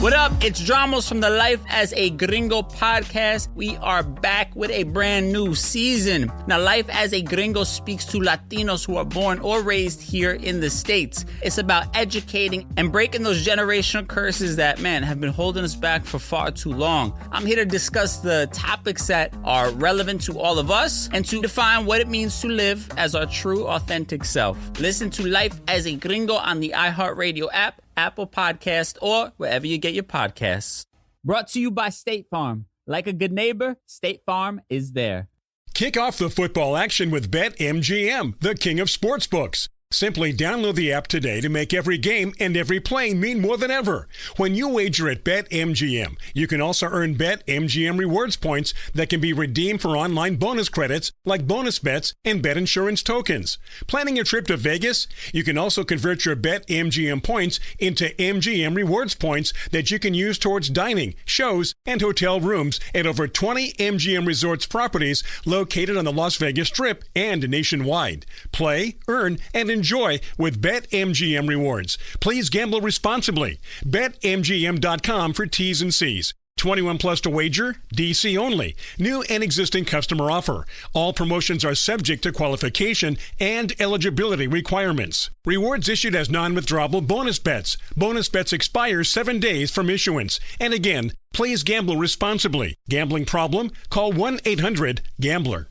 What up? It's Dramos from the Life as a Gringo podcast. We are back with a brand new season. Now, Life as a Gringo speaks to Latinos who are born or raised here in the States. It's about educating and breaking those generational curses that, man, have been holding us back for far too long. I'm here to discuss the topics that are relevant to all of us and to define what it means to live as our true, authentic self. Listen to Life as a Gringo on the iHeartRadio app, Apple Podcast, or wherever you get your podcasts. Brought to you by State Farm. Like a good neighbor, State Farm is there. Kick off the football action with BetMGM, the king of sportsbooks. Simply download the app today to make every game and every play mean more than ever. When you wager at BetMGM, you can also earn BetMGM rewards points that can be redeemed for online bonus credits like bonus bets and bet insurance tokens. Planning a trip to Vegas? You can also convert your BetMGM points into MGM rewards points that you can use towards dining, shows, and hotel rooms at over 20 MGM Resorts properties located on the Las Vegas Strip and nationwide. Play, earn, and enjoy with BetMGM rewards. Please gamble responsibly. BetMGM.com for T's and C's. 21 plus to wager, DC only. New and existing customer offer. All promotions are subject to qualification and eligibility requirements. Rewards issued as non-withdrawable bonus bets. Bonus bets expire 7 days from issuance. And again, please gamble responsibly. Gambling problem? Call 1-800-GAMBLER.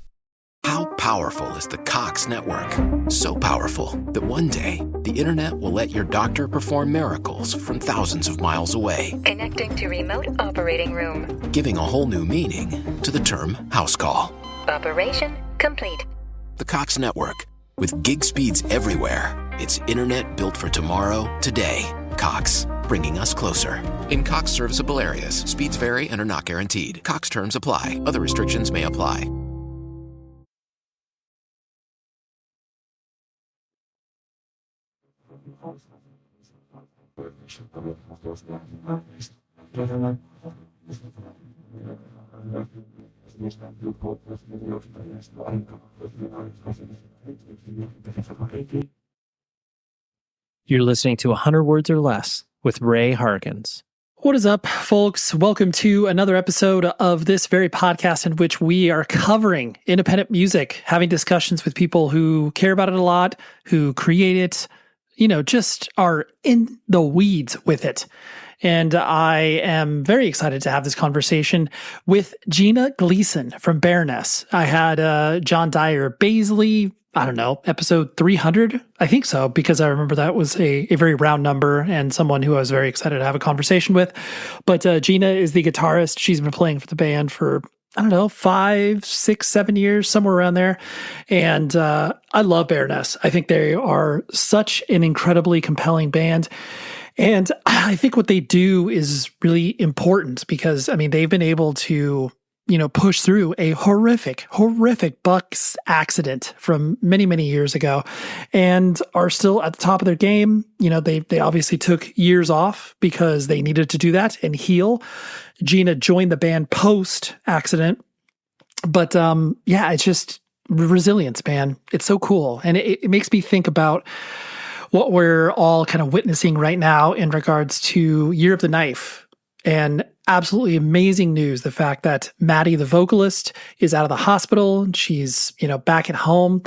How powerful is the Cox network? So powerful that one day, the internet will let your doctor perform miracles from thousands of miles away. Connecting to remote operating room. Giving a whole new meaning to the term house call. Operation complete. The Cox network. With gig speeds everywhere. It's internet built for tomorrow, today. Cox, bringing us closer. In Cox serviceable areas, speeds vary and are not guaranteed. Cox terms apply. Other restrictions may apply. You're listening to 100 Words or Less with Ray Harkins. What is up, folks? Welcome to another episode of this very podcast in which we are covering independent music, having discussions with people who care about it a lot, who create it, just are in the weeds with it. And I am very excited to have this conversation with Gina Gleason from Baroness. I had John Dyer Baisley, episode 300, I think so, because I remember that was a very round number and someone who I was very excited to have a conversation with. But Gina is the guitarist. She's been playing for the band for 5, 6, 7 years, somewhere around there. And I love Baroness. I think they are such an incredibly compelling band. And I think what they do is really important because, they've been able to, push through a horrific bus accident from many, many years ago and are still at the top of their game. They obviously took years off because they needed to do that and heal. Gina joined the band post-accident. But it's just resilience, man. It's so cool. And it makes me think about what we're all kind of witnessing right now in regards to Year of the Knife. And absolutely amazing news, the fact that Maddie, the vocalist, is out of the hospital. She's, back at home.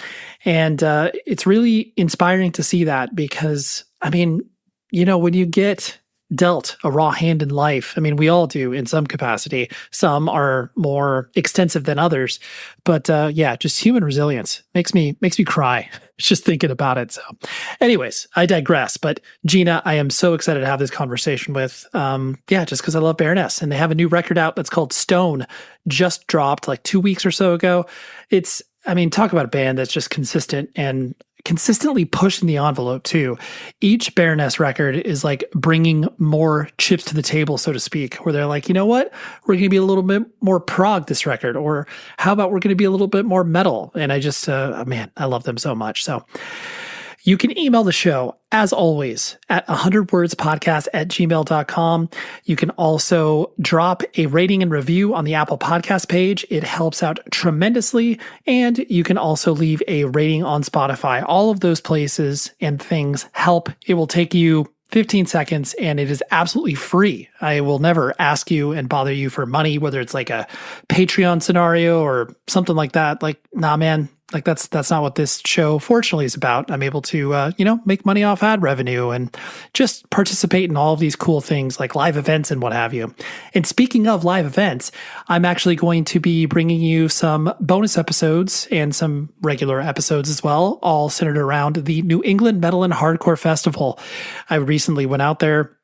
And it's really inspiring to see that because, when you get dealt a raw hand in life, we all do in some capacity. Some are more extensive than others. But just human resilience makes me cry just thinking about it. So anyways, I digress. But Gina, I am so excited to have this conversation with, just because I love Baroness. And they have a new record out that's called Stone, just dropped like 2 weeks or so ago. It's, talk about a band that's just consistent and consistently pushing the envelope too. Each Baroness record is like bringing more chips to the table, so to speak, where they're like, you know what, we're going to be a little bit more prog this record, or how about we're going to be a little bit more metal? And I just, I love them so much. So you can email the show, as always, at 100wordspodcast@gmail.com. You can also drop a rating and review on the Apple Podcast page. It helps out tremendously. And you can also leave a rating on Spotify. All of those places and things help. It will take you 15 seconds, and it is absolutely free. I will never ask you and bother you for money, whether it's like a Patreon scenario or something like that. Like, nah, man, like that's not what this show fortunately is about. I'm able to, make money off ad revenue and just participate in all of these cool things like live events and what have you. And speaking of live events, I'm actually going to be bringing you some bonus episodes and some regular episodes as well, all centered around the New England Metal and Hardcore Festival. I recently went out there,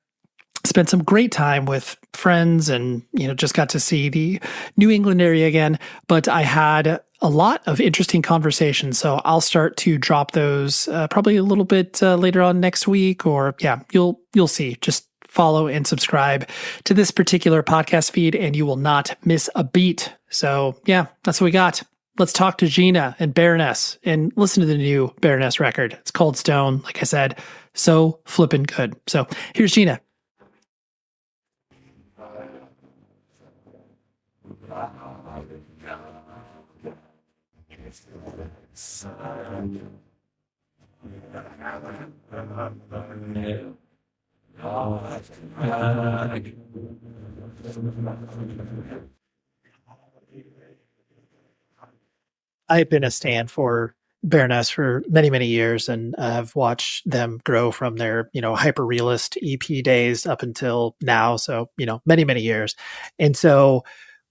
spent some great time with friends, and just got to see the New England area again. But I had a lot of interesting conversations, so I'll start to drop those probably a little bit later on next week, or you'll see. Just follow and subscribe to this particular podcast feed, and you will not miss a beat. So that's what we got. Let's talk to Gina and Baroness and listen to the new Baroness record. It's called Stone. Like I said, so flippin' good. So here's Gina. I've been a stan for Baroness for many, many years, and have watched them grow from their, hyper realist EP days up until now. So, many, many years. And so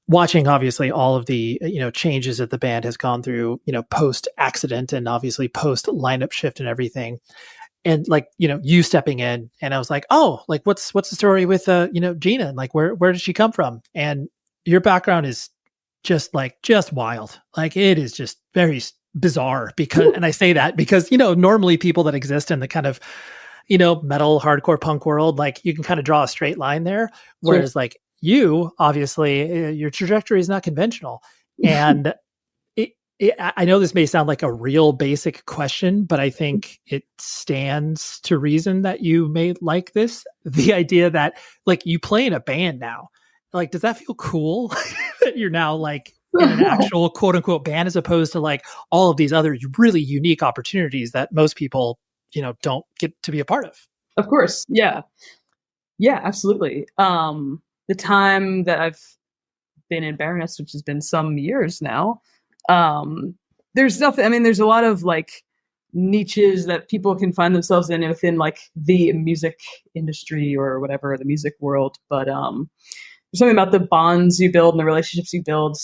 watching obviously all of the, changes that the band has gone through, post accident and obviously post lineup shift and everything. And you stepping in, and I was like, oh, like what's the story with, Gina, and like, where did she come from? And your background is just wild. Like, it is just very bizarre because, and I say that because, normally people that exist in the kind of, metal, hardcore, punk world, like you can kind of draw a straight line there. Whereas like you, obviously your trajectory is not conventional. And I know this may sound like a real basic question, but I think it stands to reason that you may like this. The idea that like you play in a band now, like, does that feel cool that you're now like in an actual quote unquote band, as opposed to like all of these other really unique opportunities that most people, don't get to be a part of? Of course. Yeah. Yeah, absolutely. The time that I've been in Baroness, which has been some years now, there's nothing, I mean, there's a lot of like niches that people can find themselves in within like the music industry or whatever, the music world. But there's something about the bonds you build and the relationships you build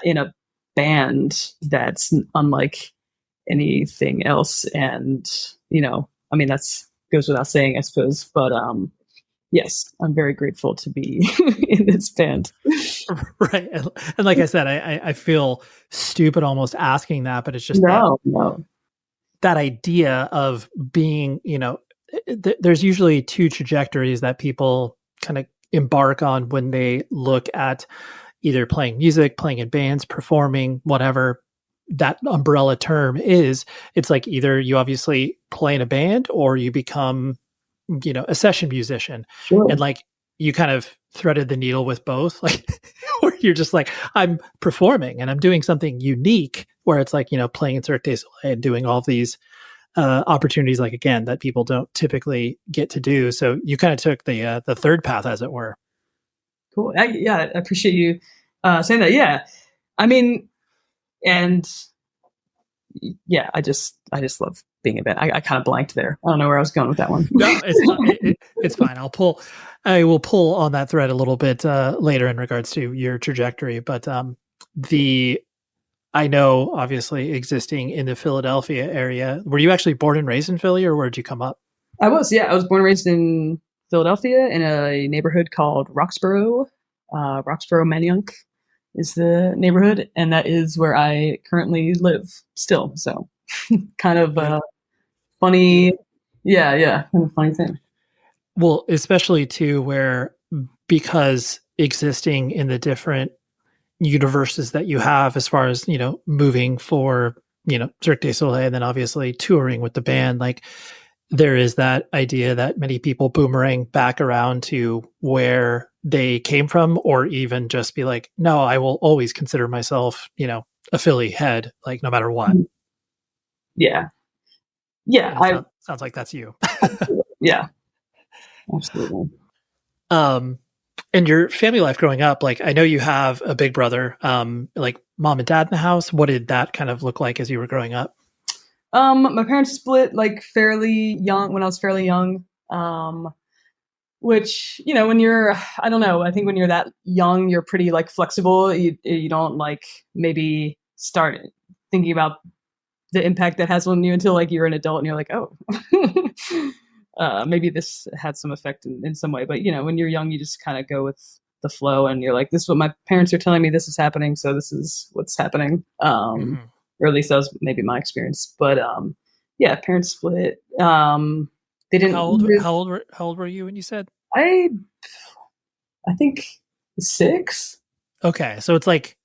in a band that's unlike anything else. And, I mean, that's goes without saying, I suppose. But yes, I'm very grateful to be in this band. Right. And like I said, I feel stupid almost asking that, but it's just that idea of being, there's usually two trajectories that people kind of embark on when they look at either playing music, playing in bands, performing, whatever that umbrella term is. It's like either you obviously play in a band or you become, a session musician. Sure. And like you kind of threaded the needle with both, like where you're just like, I'm performing and I'm doing something unique, where it's like, playing in Cirque Du Soleli and doing all of these opportunities, like, again, that people don't typically get to do. So you kind of took the third path, as it were. Cool. I appreciate you saying that. Yeah. I mean, and yeah, I just love being a band. I kind of blanked there. I don't know where I was going with that one. No, it's fine. I will pull on that thread a little bit later in regards to your trajectory. But I know, obviously, existing in the Philadelphia area, were you actually born and raised in Philly, or where did you come up? I was born and raised in Philadelphia in a neighborhood called Roxborough. Roxborough Manayunk is the neighborhood, and that is where I currently live still. So kind of funny. Yeah. Kind of funny thing. Well, especially too, because existing in the different universes that you have, as far as, moving for, Cirque Du Soleli, and then obviously touring with the band, like there is that idea that many people boomerang back around to where they came from, or even just be like, no, I will always consider myself, a Philly head, like no matter what. Yeah. Sounds like that's you. Yeah. Absolutely. And your family life growing up, like I know you have a big brother, like mom and dad in the house. What did that kind of look like as you were growing up? My parents split like fairly young when I was fairly young. Which, you know, when you're, I don't know, I think when you're that young, you're pretty like flexible. You don't like maybe start thinking about the impact that has on you until like you're an adult and you're like, oh, maybe this had some effect in some way. But, you know, when you're young, you just kind of go with the flow and you're like, this is what my parents are telling me, this is happening. So this is what's happening. Or at least that was maybe my experience. But yeah, parents split. They didn't. How old were you when you said? I think 6. Okay, so it's like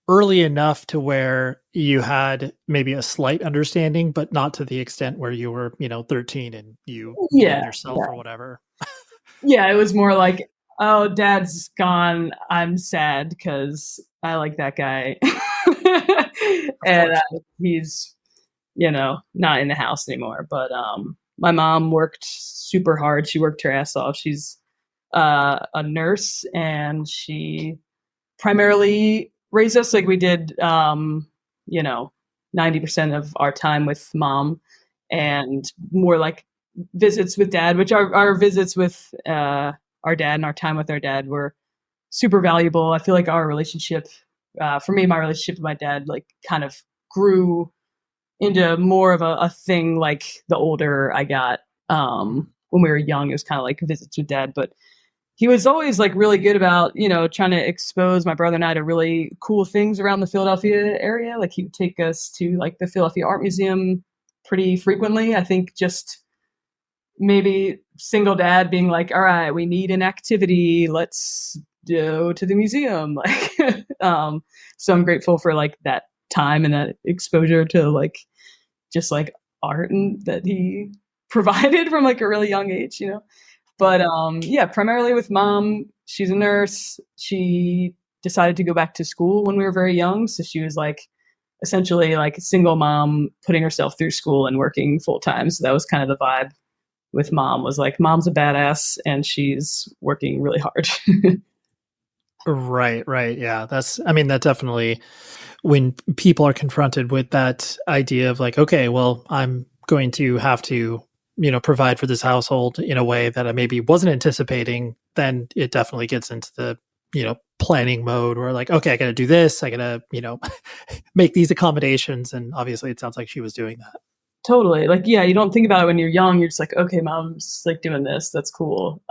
early enough to where you had maybe a slight understanding, but not to the extent where you were, 13 and you blamed yourself or whatever. Yeah, it was more like, oh, dad's gone. I'm sad because I like that guy, and he's, not in the house anymore. But my mom worked super hard. She worked her ass off. She's a nurse, and she primarily raised us like we did, 90% of our time with mom and more like visits with dad, which our visits with our dad and our time with our dad were super valuable. I feel like our relationship, for me, my relationship with my dad, like kind of grew into more of a thing like the older I got. When we were young, it was kind of like visits with dad, but he was always like really good about, trying to expose my brother and I to really cool things around the Philadelphia area. Like he would take us to like the Philadelphia Art Museum pretty frequently. I think just maybe single dad being like, all right, we need an activity. Let's go to the museum. Like, so I'm grateful for like that time and that exposure to like, just like art and that he provided from like a really young age, But yeah, primarily with mom. She's a nurse. She decided to go back to school when we were very young. So she was like essentially like a single mom putting herself through school and working full time. So that was kind of the vibe with mom, was like mom's a badass and she's working really hard. Right. Yeah. that definitely, when people are confronted with that idea of like, okay, well, I'm going to have to provide for this household in a way that I maybe wasn't anticipating, then it definitely gets into the, planning mode where like, okay, I got to do this. I got to, make these accommodations. And obviously it sounds like she was doing that. Totally. Like, yeah, you don't think about it when you're young. You're just like, okay, mom's like doing this. That's cool.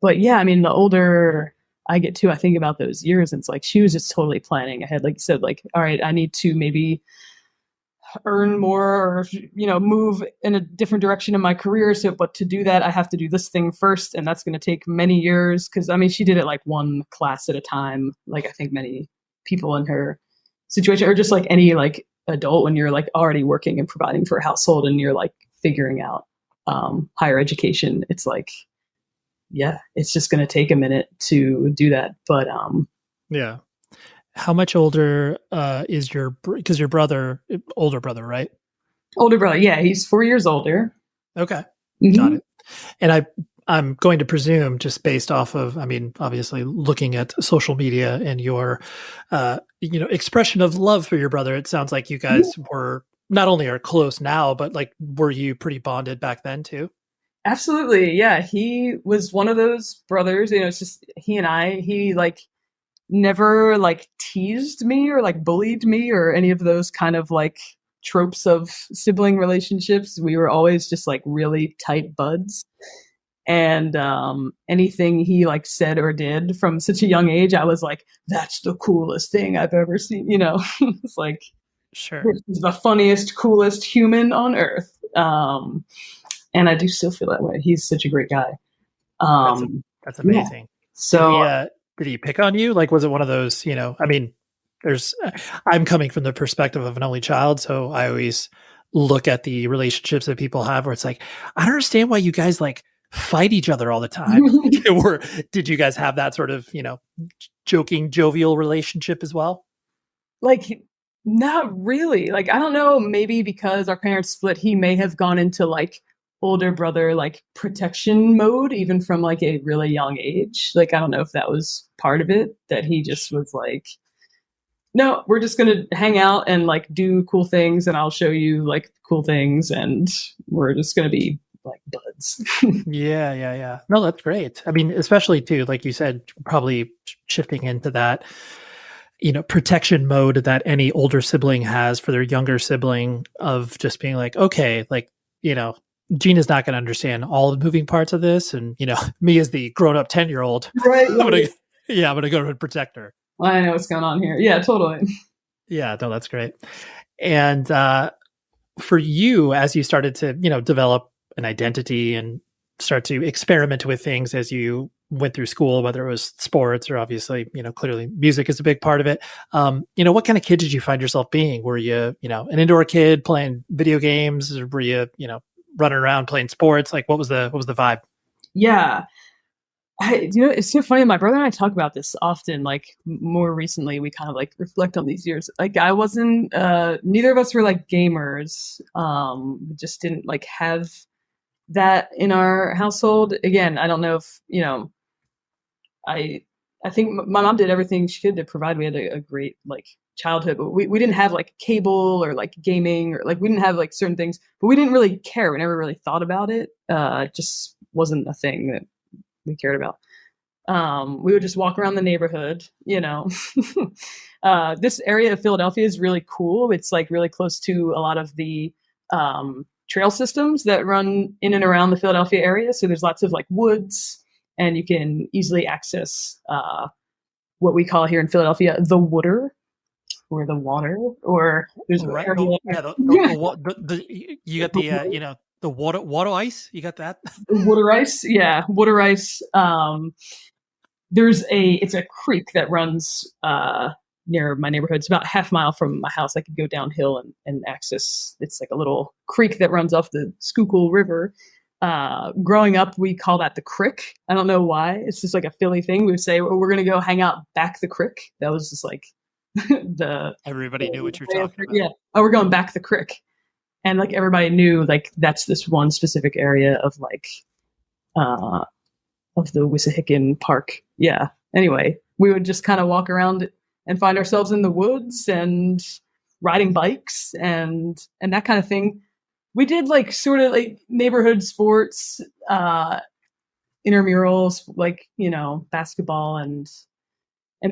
But yeah, I mean, the older I get to, I think about those years, and it's like, she was just totally planning ahead. Like you said, like, all right, I need to maybe earn more or move in a different direction in my career, but to do that I have to do this thing first, and that's going to take many years, because I mean she did it like one class at a time, like I think many people in her situation, or just like any like adult, when you're like already working and providing for a household and you're like figuring out higher education, it's like, yeah, it's just going to take a minute to do that. But yeah. How much older is because your older brother, right? Older brother. Yeah. He's 4 years older. Okay. Mm-hmm. Got it. And I'm going to presume, just based off of, obviously looking at social media and your, expression of love for your brother, it sounds like you guys were not only are close now, but like, were you pretty bonded back then too? Absolutely. Yeah. He was one of those brothers, it's just he and he like never like teased me or like bullied me or any of those kind of like tropes of sibling relationships. We were always just like really tight buds. And anything he like said or did from such a young age, I was like, that's the coolest thing I've ever seen. It's like, sure, this is the funniest, coolest human on earth. And I do still feel that way. He's such a great guy. That's amazing. Yeah. So did he pick on you? Like, was it one of those, I'm coming from the perspective of an only child. So I always look at the relationships that people have where it's like, I don't understand why you guys like fight each other all the time. Or did you guys have that sort of, joking, jovial relationship as well? Like, not really. Like, I don't know, maybe because our parents split, he may have gone into like older brother like protection mode, even from like a really young age. Like, I don't know if that was part of it, that he just was like, no, we're just going to hang out and like do cool things, and I'll show you like cool things, and we're just going to be like buds. Yeah. No, that's great. I mean, especially too, like you said, probably shifting into that, protection mode that any older sibling has for their younger sibling, of just being like, okay, like, Gina's not going to understand all the moving parts of this. And, me as the grown up 10-year-old, Right. I'm going to go and protect her. I know what's going on here. Yeah, totally. Yeah, no, that's great. And for you, as you started to, develop an identity and start to experiment with things as you went through school, whether it was sports or obviously, clearly music is a big part of it. What kind of kid did you find yourself being? Were you, an indoor kid playing video games, or were you, running around playing sports? Like, what was the vibe? Yeah. It's so funny. My brother and I talk about this often. Like, more recently, we kind of like reflect on these years. Like, I wasn't, neither of us were like gamers. We just didn't like have that in our household. Again, I don't know if, I think my mom did everything she could to provide. We had a great like childhood, but we didn't have like cable or like gaming, or like we didn't have like certain things, but we didn't really care. We never really thought about it. It just wasn't a thing that we cared about. We would just walk around the neighborhood, this area of Philadelphia is really cool. It's like really close to a lot of the trail systems that run in and around the Philadelphia area. So there's lots of like woods, and you can easily access what we call here in Philadelphia the wooder, or the water, or there's you got the the water ice. You got that? Water ice, yeah, water ice. It's a creek that runs near my neighborhood. It's about half mile from my house. I could go downhill and access. It's like a little creek that runs off the Schuylkill River. Growing up, we call that the crick. I don't know why. It's just like a Philly thing. We would say, we're going to go hang out back the crick. That was just like everybody knew what you're talking about. Yeah. Oh, we're going back the crick. And like everybody knew, like that's this one specific area of like of the Wissahickon Park. Yeah. Anyway, we would just kind of walk around and find ourselves in the woods and riding bikes and that kind of thing. We did like sort of like neighborhood sports, intramurals, like, basketball and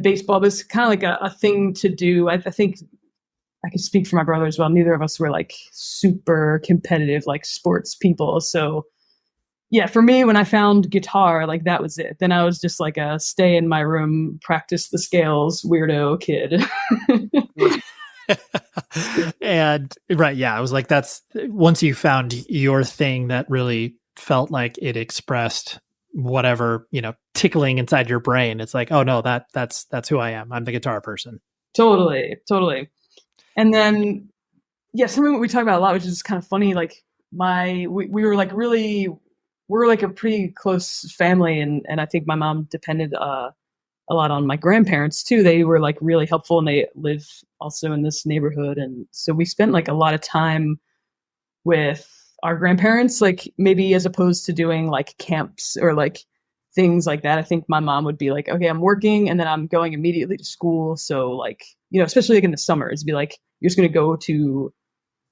baseball. But it's kind of like a thing to do. I think I can speak for my brother as well. Neither of us were like super competitive, like sports people. So yeah, for me, when I found guitar, like that was it. Then I was just like a stay in my room, practice the scales, weirdo kid. And right. Yeah. I was like, that's once you found your thing that really felt like it expressed whatever, tickling inside your brain. It's like, oh no, that's who I am. I'm the guitar person. Totally. And then, yeah, something we talk about a lot, which is kind of funny. Like we were like we're like a pretty close family. And I think my mom depended a lot on my grandparents too. They were like really helpful, and they live also in this neighborhood. And so we spent like a lot of time with our grandparents, like maybe as opposed to doing like camps or like things like that. I think my mom would be like, okay, I'm working and then I'm going immediately to school. So like, especially like in the summers, be like, you're just going to go to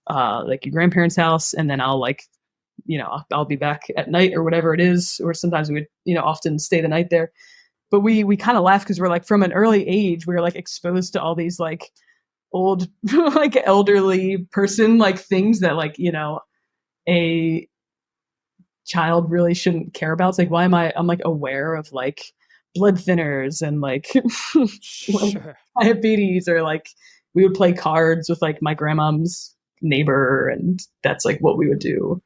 like your grandparents' house, and then I'll like, I'll be back at night or whatever it is. Or sometimes we would, often stay the night there. But we kind of laugh because we're like, from an early age, we were like exposed to all these like old, like elderly person, like things that like, a child really shouldn't care about. It's like, why am I'm like aware of like blood thinners and like, Sure. diabetes, or like we would play cards with like my grandmom's neighbor, and that's like what we would do.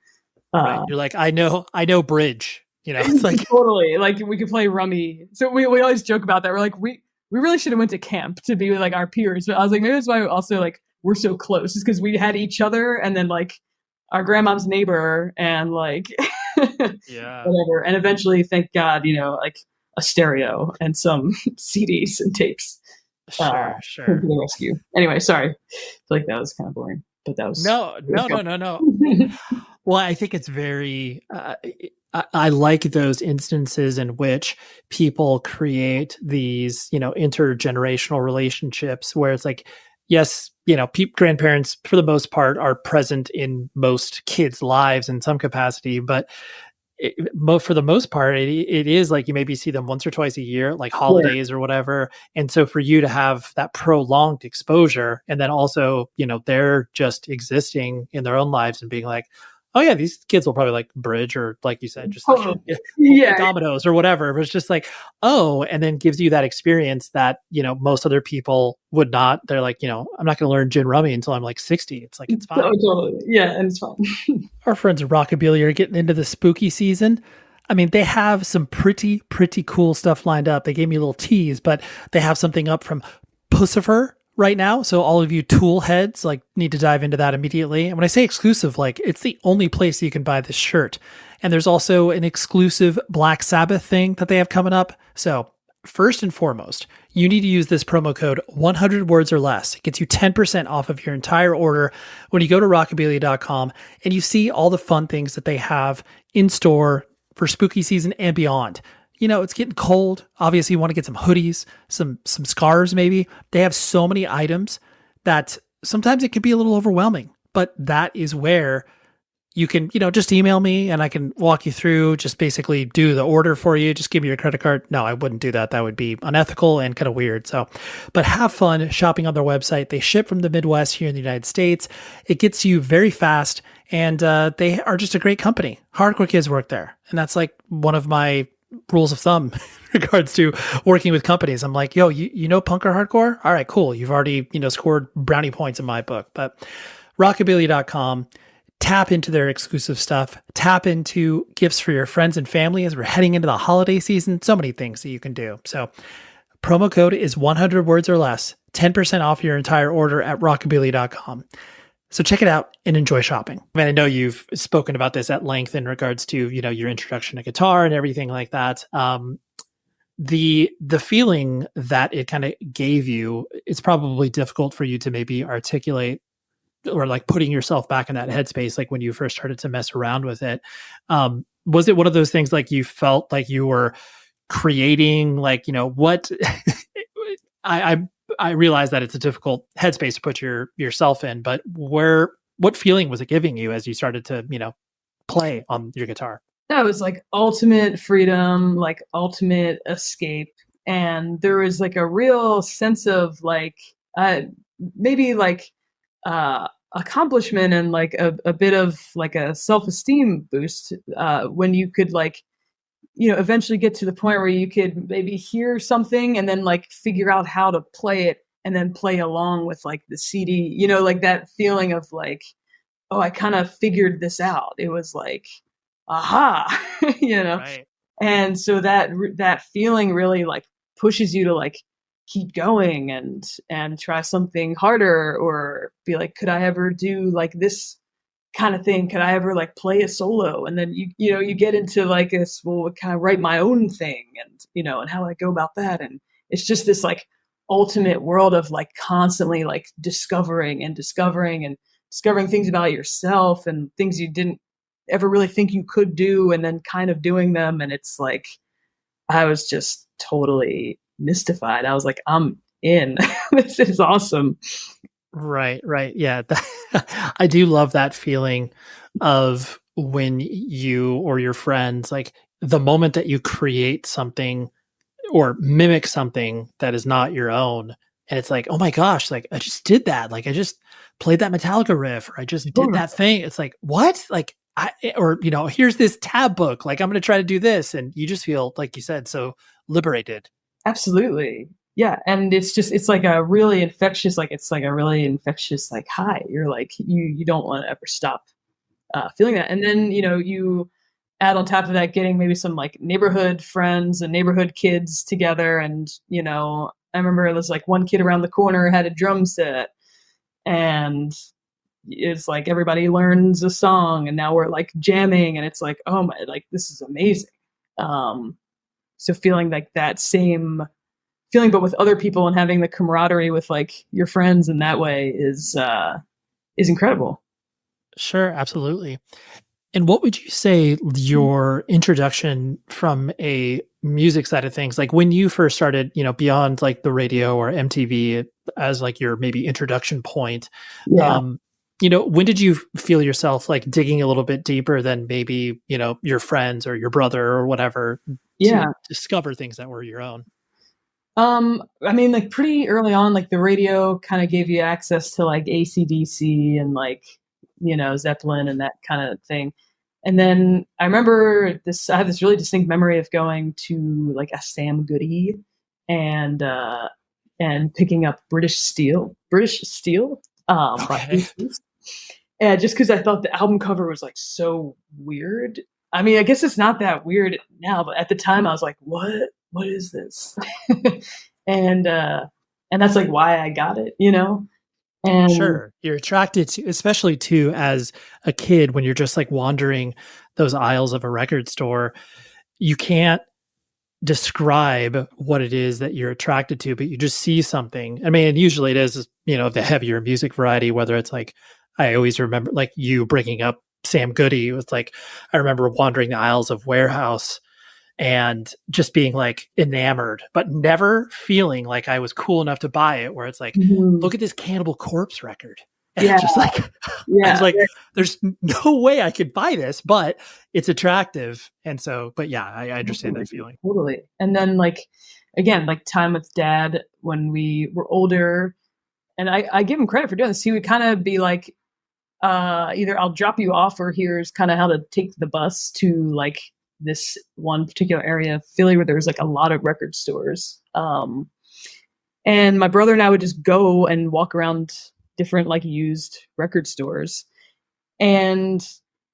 Right. You're like, I know bridge. It's like totally like we could play rummy. So we always joke about that. We're like, we really should have went to camp to be with like our peers. But I was like, maybe that's why also like we're so close, is because we had each other, and then like our grandmom's neighbor, and like yeah, whatever. And eventually, thank God, like a stereo and some CDs and tapes. Sure. To the rescue. Anyway, sorry. I feel like that was kind of boring, but that was no. Well, I think it's very, I like those instances in which people create these, intergenerational relationships where it's like, yes, grandparents for the most part are present in most kids' lives in some capacity, but for the most part, it is like you maybe see them once or twice a year, like holidays or whatever. And so for you to have that prolonged exposure, and then also, they're just existing in their own lives and being like, oh yeah, these kids will probably like bridge or like you said, just like, dominoes or whatever. But it's just like, oh, and then gives you that experience that, most other people would not. They're like, I'm not going to learn gin rummy until I'm like 60. It's like, it's fine. Totally. Yeah, and it's fun. Our friends at Rockabilly are getting into the spooky season. I mean, they have some pretty cool stuff lined up. They gave me a little tease, but they have something up from Pussifer right now. So all of you Tool heads need to dive into that immediately. And when I say exclusive, it's the only place you can buy this shirt. And there's also an exclusive Black Sabbath thing that they have coming up. So first and foremost, you need to use this promo code 100 words or less. It gets you 10% off of your entire order when you go to rockabilly.com and you see all the fun things that they have in store for spooky season and beyond. It's getting cold. Obviously, you want to get some hoodies, some scarves maybe. They have so many items that sometimes it can be a little overwhelming, but that is where you can, just email me and I can walk you through, just basically do the order for you. Just give me your credit card. No, I wouldn't do that. That would be unethical and kind of weird. So, but have fun shopping on their website. They ship from the Midwest here in the United States. It gets you very fast and they are just a great company. Hardcore kids work there. And that's like one of my rules of thumb in regards to working with companies. I'm like, yo, you know punk or hardcore? All right, cool. You've already, scored brownie points in my book. But rockabilly.com, tap into their exclusive stuff, tap into gifts for your friends and family as we're heading into the holiday season. So many things that you can do. So promo code is 100 words or less, 10% off your entire order at rockabilly.com. So check it out and enjoy shopping. And I know you've spoken about this at length in regards to, your introduction to guitar and everything like that. The feeling that it kind of gave you, it's probably difficult for you to maybe articulate or putting yourself back in that headspace, when you first started to mess around with it. Was it one of those things you felt like you were creating, what I realize that it's a difficult headspace to put yourself in, but what feeling was it giving you as you started to, play on your guitar? That was ultimate freedom, ultimate escape. And there was a real sense of maybe accomplishment and a bit of a self-esteem boost when you could eventually get to the point where you could maybe hear something and then figure out how to play it and then play along with the CD, that feeling of oh, I kind of figured this out. It was aha, Right. And so that feeling really pushes you to keep going and try something harder, or be could I ever do this kind of thing? Could I ever play a solo? And then you get into this, well, kind of write my own thing, and and how I go about that. And it's just this ultimate world of constantly discovering things about yourself and things you didn't ever really think you could do, and then kind of doing them. And it's I was just totally mystified. I was I'm in. This is awesome. Right. Yeah. I do love that feeling of when you or your friends, the moment that you create something or mimic something that is not your own. And it's oh my gosh, I just did that. I just played that Metallica riff, or I just did that thing. It's what? Here's this tab book. I'm going to try to do this. And you just feel, like you said, so liberated. Absolutely. Yeah. And it's a really infectious, high. You're you don't want to ever stop feeling that. And then, you add on top of that, getting maybe some neighborhood friends and neighborhood kids together. And, I remember it was one kid around the corner had a drum set, and it's everybody learns a song, and now we're jamming, and it's oh my, this is amazing. So feeling that same feeling, but with other people, and having the camaraderie with your friends in that way is incredible. Sure. Absolutely. And what would you say your introduction from a music side of things, like when you first started, beyond like the radio or MTV as like your maybe introduction point, Yeah. when did you feel yourself like digging a little bit deeper than maybe, your friends or your brother or whatever Yeah. to discover things that were your own? I mean, like pretty early on, like the radio kind of gave you access to like AC/DC and like, Zeppelin and that kind of thing. And then I remember I have this really distinct memory of going to like a Sam Goody and picking up British Steel. Okay. And just because I thought the album cover was like so weird. I mean, I guess it's not that weird now, but at the time I was like, what is this? and that's like why I got it, And Sure. You're attracted to, especially too, as a kid, when you're just like wandering those aisles of a record store, you can't describe what it is that you're attracted to, but you just see something. I mean, and usually it is, the heavier music variety, whether it's like, I always remember like you bringing up Sam Goody. It was like, I remember wandering the aisles of Warehouse and just being like enamored, but never feeling like I was cool enough to buy it, where it's like, look at this Cannibal Corpse record. And it's just like, I was like, there's no way I could buy this, but it's attractive. And so, but yeah, I understand that feeling. Totally. And then like, again, like time with Dad when we were older, and I give him credit for doing this. He would kind of be like, either I'll drop you off, or here's kind of how to take the bus to like this one particular area of Philly where there was like a lot of record stores. And my brother and I would just go and walk around different like used record stores. And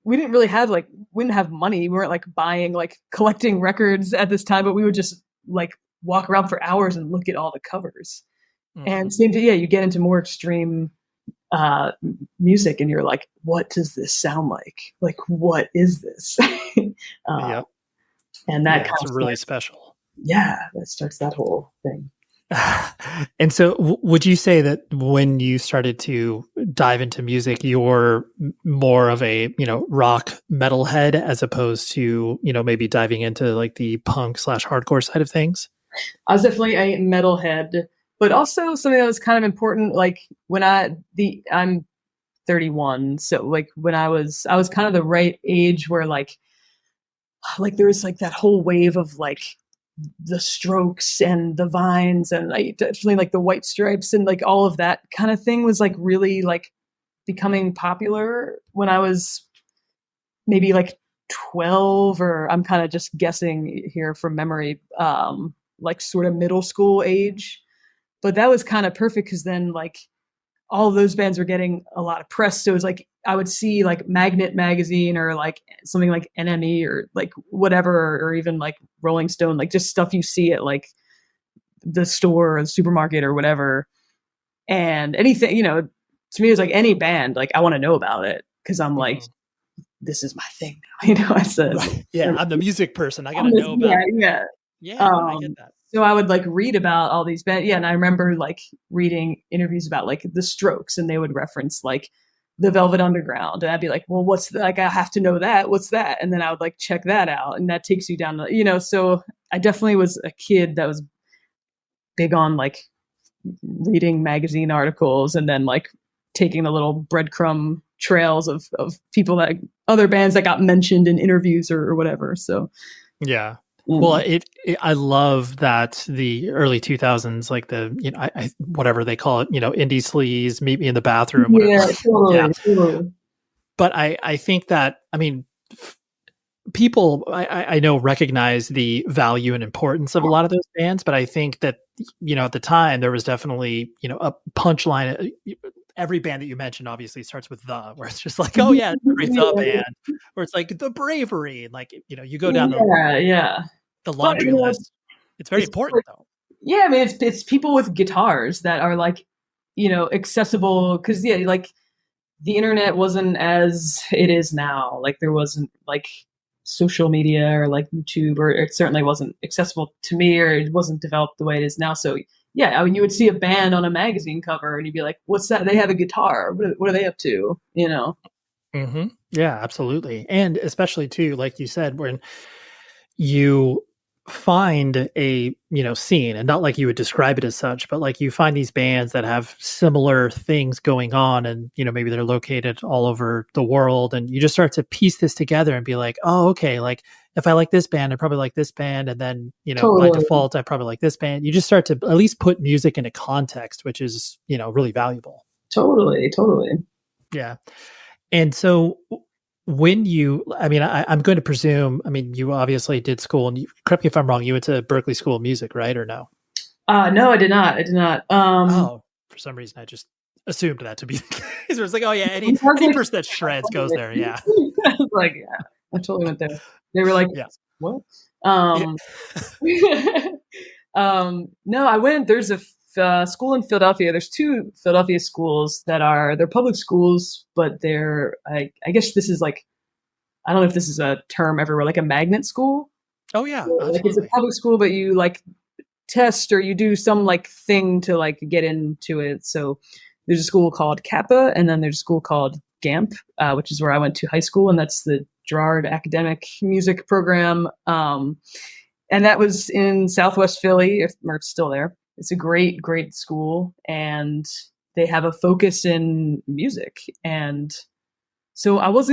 we didn't really have we didn't have money. We weren't like buying, like collecting records at this time, but we would just like walk around for hours and look at all the covers. And same thing, you get into more extreme music and you're like, what does this sound like? Like, what is this? Yep. And that kind it's of really special. Yeah, that starts that whole thing. And so would you say that when you started to dive into music, you're more of a, rock metalhead as opposed to, maybe diving into like the punk / hardcore side of things? I was definitely a metalhead, but also something that was kind of important. Like when I'm 31. So like when I was kind of the right age where like there was like that whole wave of like the Strokes and the Vines and like definitely like the White Stripes and like all of that kind of thing was like really like becoming popular when I was maybe like 12, or I'm kind of just guessing here from memory, like sort of middle school age. But that was kind of perfect because then like all of those bands were getting a lot of press. So it was like I would see like Magnet magazine or like something like NME or like whatever, or even like Rolling Stone, like just stuff you see at like the store or the supermarket or whatever. And anything, to me, it was like any band, like I want to know about it because I'm like, this is my thing now. I said, yeah, I'm the music person. I got to know about it. Yeah, I get that. So I would like read about all these bands. Yeah. And I remember like reading interviews about like the Strokes, and they would reference like the Velvet Underground. And I'd be like, well, like, I have to know that. What's that? And then I would like check that out. And that takes you down to, so I definitely was a kid that was big on like reading magazine articles and then like taking the little breadcrumb trails of people that other bands that got mentioned in interviews or whatever. So, yeah. Well, I love that the early 2000s, like the, whatever they call it, indie sleaze, meet me in the bathroom, whatever. Yeah, totally. But I think that, I mean, people I know recognize the value and importance of a lot of those bands, but I think that, at the time there was definitely, a punchline. Every band that you mentioned obviously starts with the, where it's just like, oh yeah, the band, or it's like the Bravery, and like, you go down the laundry list. It's very important though. Yeah, I mean, it's people with guitars that are like, accessible, because like the internet wasn't as it is now. Like there wasn't like social media or like YouTube, or it certainly wasn't accessible to me, or it wasn't developed the way it is now. So yeah, I mean, you would see a band on a magazine cover and you'd be like, what's that? They have a guitar. What are they up to? Mm-hmm. Yeah, absolutely. And especially too, like you said, when you find a, scene, and not like you would describe it as such, but like you find these bands that have similar things going on, and maybe they're located all over the world, and you just start to piece this together and be like, oh, okay, like if I like this band, I probably like this band, and then by Totally. default I probably like this band. You just start to at least put music into context, which is really valuable. Totally. Yeah. And so I'm going to presume, you obviously did school, and correct me if I'm wrong, you went to Berklee School of Music, right? Or no? No, I did not. Oh, for some reason I just assumed that to be the case. It was like, oh yeah, any person that shreds goes there. Yeah. I was like, yeah, I totally went there. They were like, Yeah. what? Yeah. No, I went. There's a school in Philadelphia. There's two Philadelphia schools they're public schools, but they're I guess this is like, I don't know if this is a term everywhere, like a magnet school. Oh yeah, So, like it's a public school, but you like test or you do some like thing to like get into it. So there's a school called Kappa, and then there's a school called GAMP, which is where I went to high school, and that's the Gerard Academic Music Program. And that was in Southwest Philly, if it's still there. It's a great, great school, and they have a focus in music. And so I was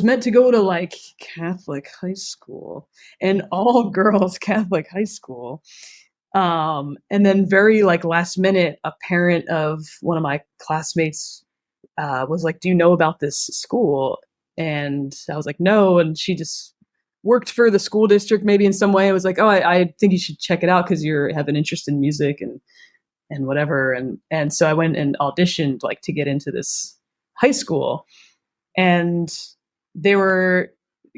meant to go to like Catholic high school, and all girls Catholic high school. And then very like last minute, a parent of one of my classmates was like, do you know about this school? And I was like, no. And she just worked for the school district maybe in some way. I was like, oh, I think you should check it out because you have an interest in music and whatever. And so I went and auditioned like to get into this high school, and they were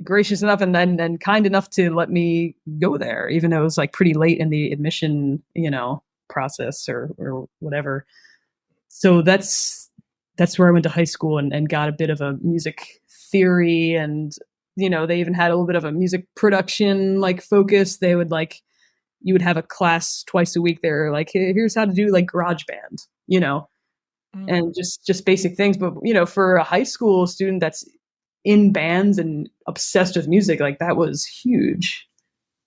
gracious enough and then kind enough to let me go there, even though it was like pretty late in the admission, process or whatever. So that's where I went to high school and got a bit of a music theory, and they even had a little bit of a music production like focus. They would like, you would have a class twice a week. They're like, hey, here's how to do like GarageBand, and just basic things. But for a high school student that's in bands and obsessed with music, like that was huge.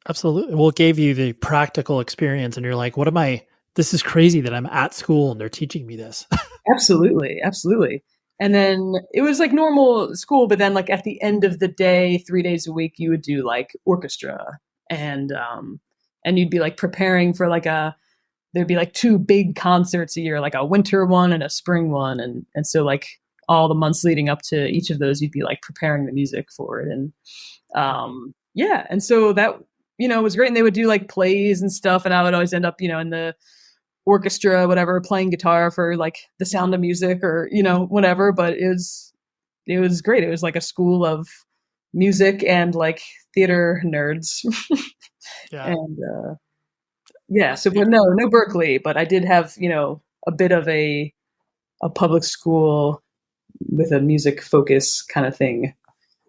Absolutely. Well, it gave you the practical experience, and you're like, this is crazy that I'm at school and they're teaching me this. Absolutely. And then it was like normal school, but then like at the end of the day, 3 days a week, you would do like orchestra, and you'd be like preparing for like there'd be like 2 big concerts a year, like a winter one and a spring one. And so like all the months leading up to each of those, you'd be like preparing the music for it. And yeah. And so that, was great. And they would do like plays and stuff. And I would always end up, in the orchestra, whatever, playing guitar for like The Sound of Music or, whatever. But it was great. It was like a school of music and like theater nerds. Yeah. And yeah, so but no Berklee, but I did have, a bit of a public school with a music focus kind of thing.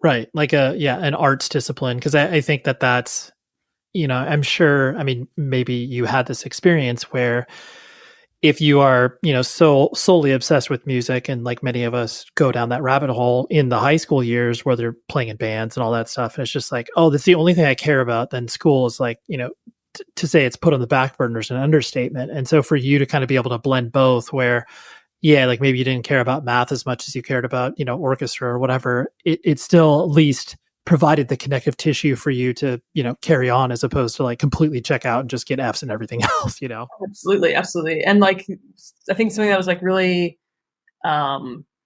Right. Like an arts discipline. Cause I think that's, I'm sure, maybe you had this experience where if you are, so solely obsessed with music, and like many of us go down that rabbit hole in the high school years where they're playing in bands and all that stuff. And it's just like, oh, that's the only thing I care about. Then school is like, to say it's put on the back burner is an understatement. And so for you to kind of be able to blend both where, yeah, like maybe you didn't care about math as much as you cared about, orchestra or whatever, it still at least provided the connective tissue for you to, carry on, as opposed to like completely check out and just get Fs and everything else, Absolutely. And like, I think something that was like really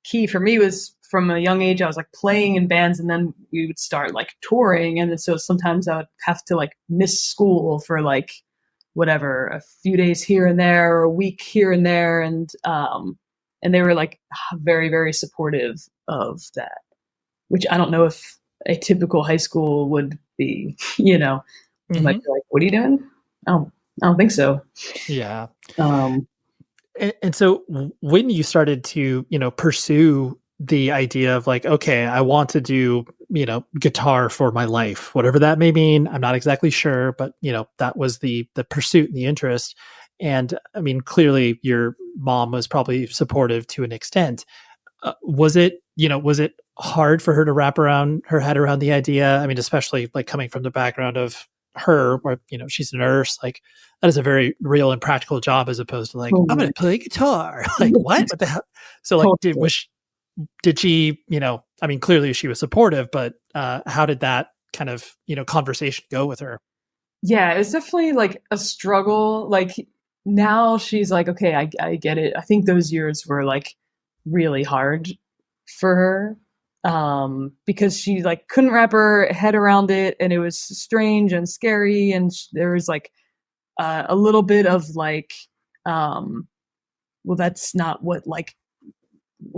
key for me was from a young age, I was like playing in bands, and then we would start like touring. And then so sometimes I would have to like miss school for like whatever, a few days here and there or a week here and there. And they were like very, very supportive of that, which I don't know if a typical high school would be, Mm-hmm. like, what are you doing? I don't think so. Yeah. And so when you started to, pursue the idea of like, okay, I want to do, guitar for my life, whatever that may mean, I'm not exactly sure, but that was the pursuit and the interest. And clearly your mom was probably supportive to an extent. was it hard for her to wrap her head around the idea? I mean, especially like coming from the background of her, where, she's a nurse, like that is a very real and practical job as opposed to like, I'm going to play guitar. Like what the hell? So like, did she, I mean, clearly she was supportive, but how did that kind of, conversation go with her? Yeah, it was definitely like a struggle. Like now she's like, okay, I get it. I think those years were like really hard for her because she like couldn't wrap her head around it, and it was strange and scary, and there was like a little bit of like, well, that's not what like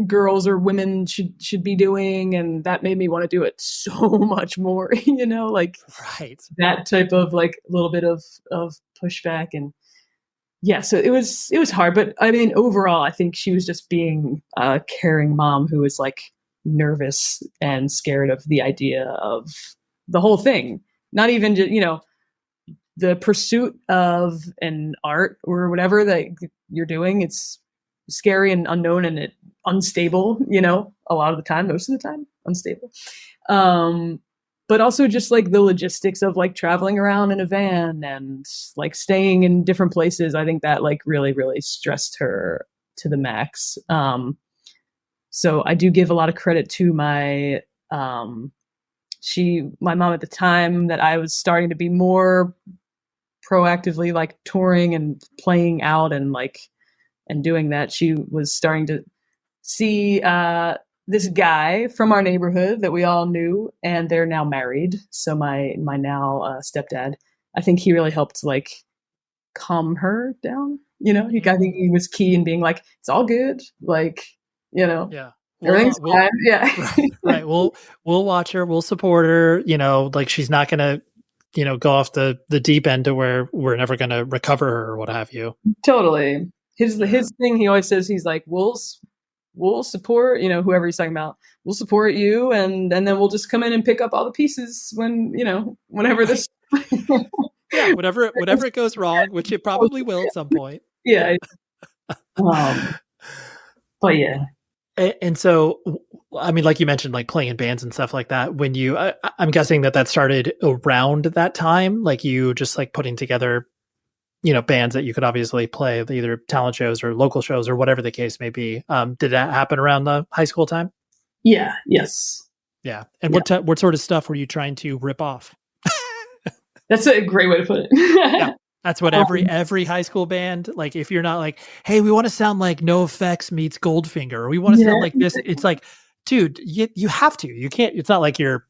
girls or women should be doing, and that made me want to do it so much more, like right, that type of like little bit of pushback. And yeah, so it was hard, but I mean overall I think she was just being a caring mom who was like nervous and scared of the idea of the whole thing, not even just the pursuit of an art or whatever that you're doing. It's scary and unknown and unstable, a lot of the time, most of the time, unstable. But also just like the logistics of like traveling around in a van and like staying in different places. I think that like really, really stressed her to the max. So I do give a lot of credit to my mom at the time, that I was starting to be more proactively like touring and playing out and doing that. She was starting to see this guy from our neighborhood that we all knew, and they're now married. So my now stepdad, I think he really helped like calm her down. I think he was key in being like, it's all good. Like, yeah. Everything's fine. Yeah. Right. We'll watch her. We'll support her. Like she's not going to, go off the deep end to where we're never going to recover her or what have you. Totally. His thing, he always says, he's like, we'll support, whoever he's talking about. We'll support you, and then we'll just come in and pick up all the pieces when, whenever this. Yeah, whatever it goes wrong, which it probably will at some point. Yeah. But yeah. And so, I mean, like you mentioned, like playing in bands and stuff like that. When I'm guessing that started around that time, like you just like putting together, bands that you could obviously play, either talent shows or local shows or whatever the case may be. Did that happen around the high school time? Yeah. Yes. Yeah. And what sort of stuff were you trying to rip off? That's a great way to put it. Yeah. That's what every high school band, like if you're not like, hey, we want to sound like NoFX meets Goldfinger, or we want to sound like this. It's like, dude, you have to. You can't. It's not like you're,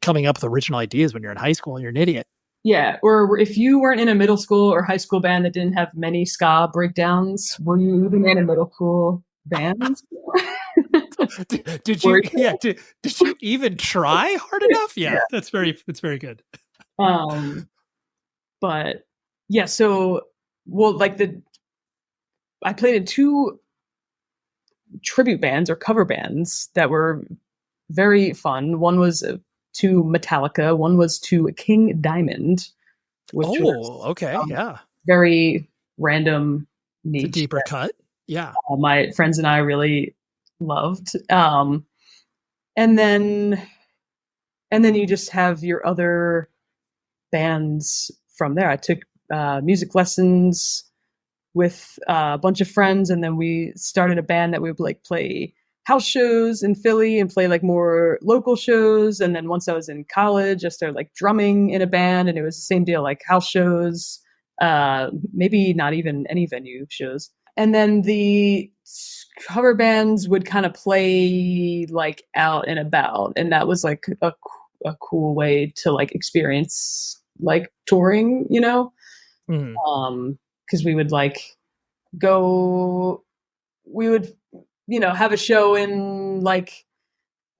coming up with original ideas when you're in high school and you're an idiot. Yeah. Or if you weren't in a middle school or high school band that didn't have many ska breakdowns, were you even in a middle school band? Did you even try hard enough? Yeah. That's very good. But yeah, so, well, I played in 2 tribute bands or cover bands that were very fun. One was to Metallica. One was to King Diamond. Which was, okay. Yeah. Very random, niche. It's a deeper cut. Yeah. My friends and I really loved. And then you just have your other bands from there. I took music lessons with a bunch of friends, and then we started a band that we would like play house shows in Philly and play like more local shows. And then once I was in college, I started like drumming in a band, and it was the same deal, like house shows, maybe not even any venue shows. And then the cover bands would kind of play like out and about, and that was like a cool way to like experience like touring, because we would like we would have a show in like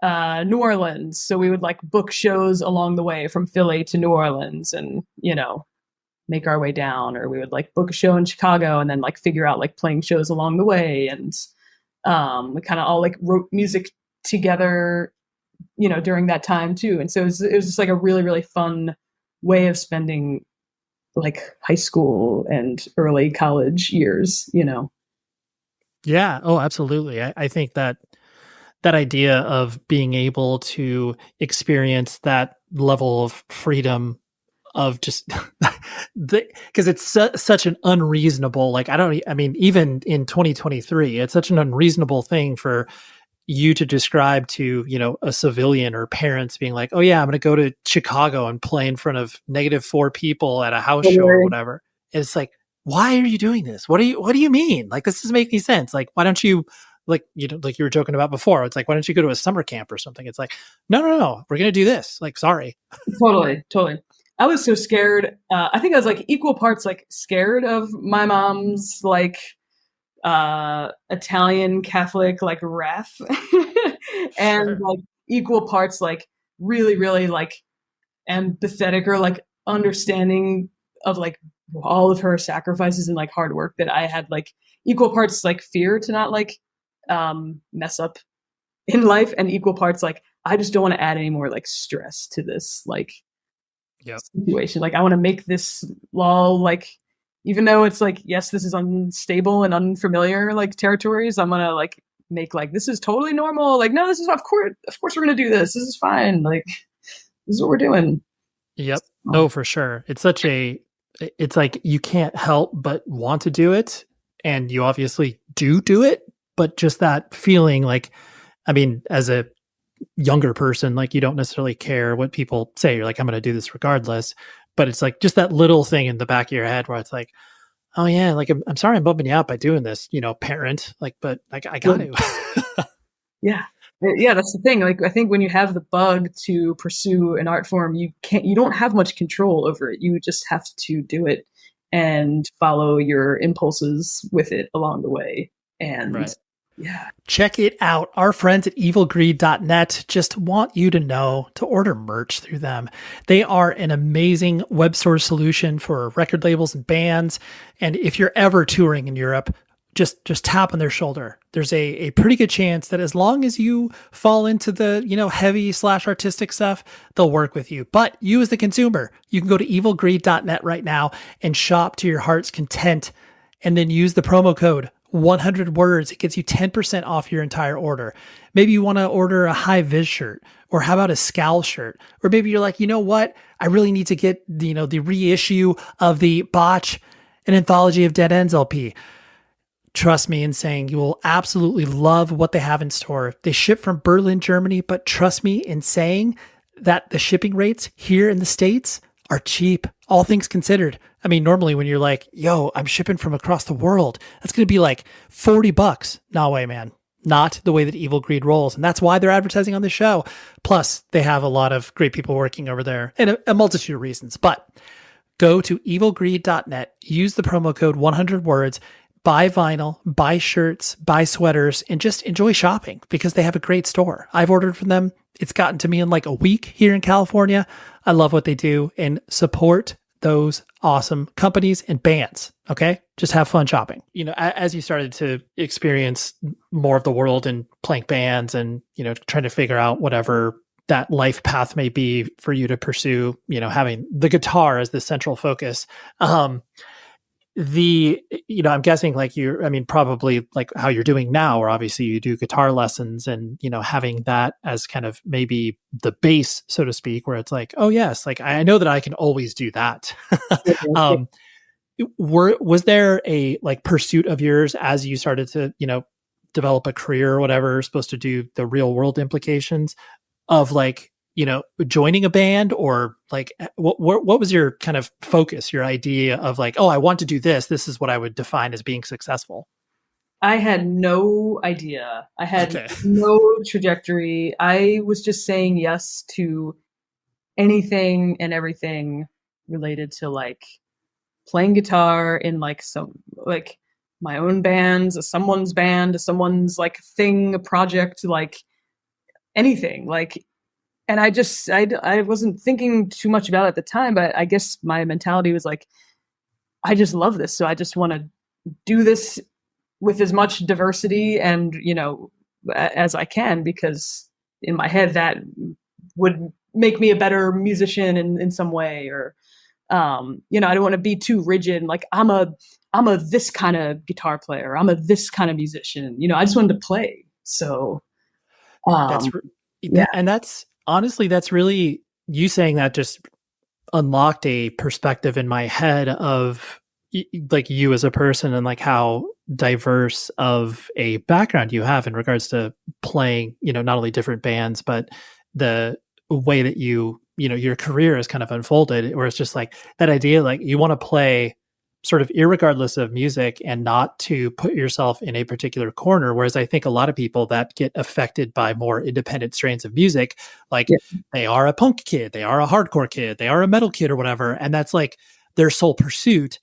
New Orleans, so we would like book shows along the way from Philly to New Orleans, and make our way down, or we would like book a show in Chicago and then like figure out like playing shows along the way. And we kind of all like wrote music together during that time too. And so it was just like a really, really fun way of spending like high school and early college years. Yeah. Oh, absolutely. I think that that idea of being able to experience that level of freedom of just because it's such an unreasonable, like, I mean, even in 2023, it's such an unreasonable thing for you to describe to, a civilian or parents being like, oh yeah, I'm going to go to Chicago and play in front of -4 people at a house show or whatever. And it's like, why are you doing this? What do you mean? Like, this doesn't make any sense. Like, why don't you, like, like you were joking about before, it's like, why don't you go to a summer camp or something? It's like, no, we're going to do this. Like, sorry. Totally. I was so scared. I think I was like equal parts like scared of my mom's like Italian Catholic like wrath and like equal parts like really like empathetic or like understanding of like all of her sacrifices and like hard work, that I had like equal parts like fear to not like mess up in life, and equal parts like I just don't want to add any more like stress to this like situation. Like I want to make this law like, even though it's like, yes, this is unstable and unfamiliar like territories, I'm gonna like make like this is totally normal. Like, no, this is of course we're gonna do this. This is fine. Like, this is what we're doing. Yep. Oh, for sure. It's like you can't help but want to do it, and you obviously do it, but just that feeling like, I mean, as a younger person, like you don't necessarily care what people say. You're like, I'm going to do this regardless. But it's like just that little thing in the back of your head where it's like, oh yeah, like I'm sorry I'm bumping you out by doing this, parent. Like, but like I got to. Yeah, that's the thing. Like, I think when you have the bug to pursue an art form, you don't have much control over it. You just have to do it and follow your impulses with it along the way. And right. Yeah. Check it out. Our friends at evilgreed.net just want you to know to order merch through them. They are an amazing web store solution for record labels and bands. And if you're ever touring in Europe, just tap on their shoulder. There's a pretty good chance that as long as you fall into the, heavy / artistic stuff, they'll work with you. But you as the consumer, you can go to evilgreed.net right now and shop to your heart's content, and then use the promo code 100 words. It gets you 10% off your entire order. Maybe you want to order a high vis shirt, or how about a scowl shirt? Or maybe you're like, you know what? I really need to get, the reissue of the Botch, an anthology of Dead Ends LP. Trust me in saying you will absolutely love what they have in store. They ship from Berlin, Germany, but trust me in saying that the shipping rates here in the States are cheap, all things considered. I mean, normally when you're like, yo, I'm shipping from across the world, that's going to be like $40. No way, man. Not the way that Evil Greed rolls. And that's why they're advertising on the show. Plus, they have a lot of great people working over there, and a multitude of reasons. But go to evilgreed.net, use the promo code 100 words, buy vinyl, buy shirts, buy sweaters, and just enjoy shopping, because they have a great store. I've ordered from them. It's gotten to me in like a week here in California. I love what they do, and support those awesome companies and bands. Okay. Just have fun shopping. As you started to experience more of the world and playing bands and, trying to figure out whatever that life path may be for you to pursue, having the guitar as the central focus. I'm guessing like probably like how you're doing now, or obviously you do guitar lessons, and, having that as kind of maybe the base, so to speak, where it's like, oh yes, like I know that I can always do that. Was there a like pursuit of yours as you started to, develop a career or whatever, supposed to do the real world implications of like, joining a band, or like what was your kind of focus, your idea of like, oh, I want to do this. This is what I would define as being successful. I had no idea. I had no trajectory. I was just saying yes to anything and everything related to like playing guitar in like some like my own bands, someone's band, someone's like thing, a project, like anything like. And I wasn't thinking too much about it at the time, but I guess my mentality was like, I just love this. So I just want to do this with as much diversity and, as I can, because in my head that would make me a better musician in some way, or You know, I don't want to be too rigid. Like I'm a this kind of guitar player. I'm a this kind of musician. You know, I just wanted to play. So and that's honestly, that's really, you saying that just unlocked a perspective in my head of like you as a person and like how diverse of a background you have in regards to playing, you know, not only different bands, but the way that you know, your career has kind of unfolded, where it's just like that idea, like you want to play sort of irregardless of music and not to put yourself in a particular corner. Whereas I think a lot of people that get affected by more independent strains of music, like they are a punk kid, they are a hardcore kid, they are a metal kid or whatever. And that's like their sole pursuit.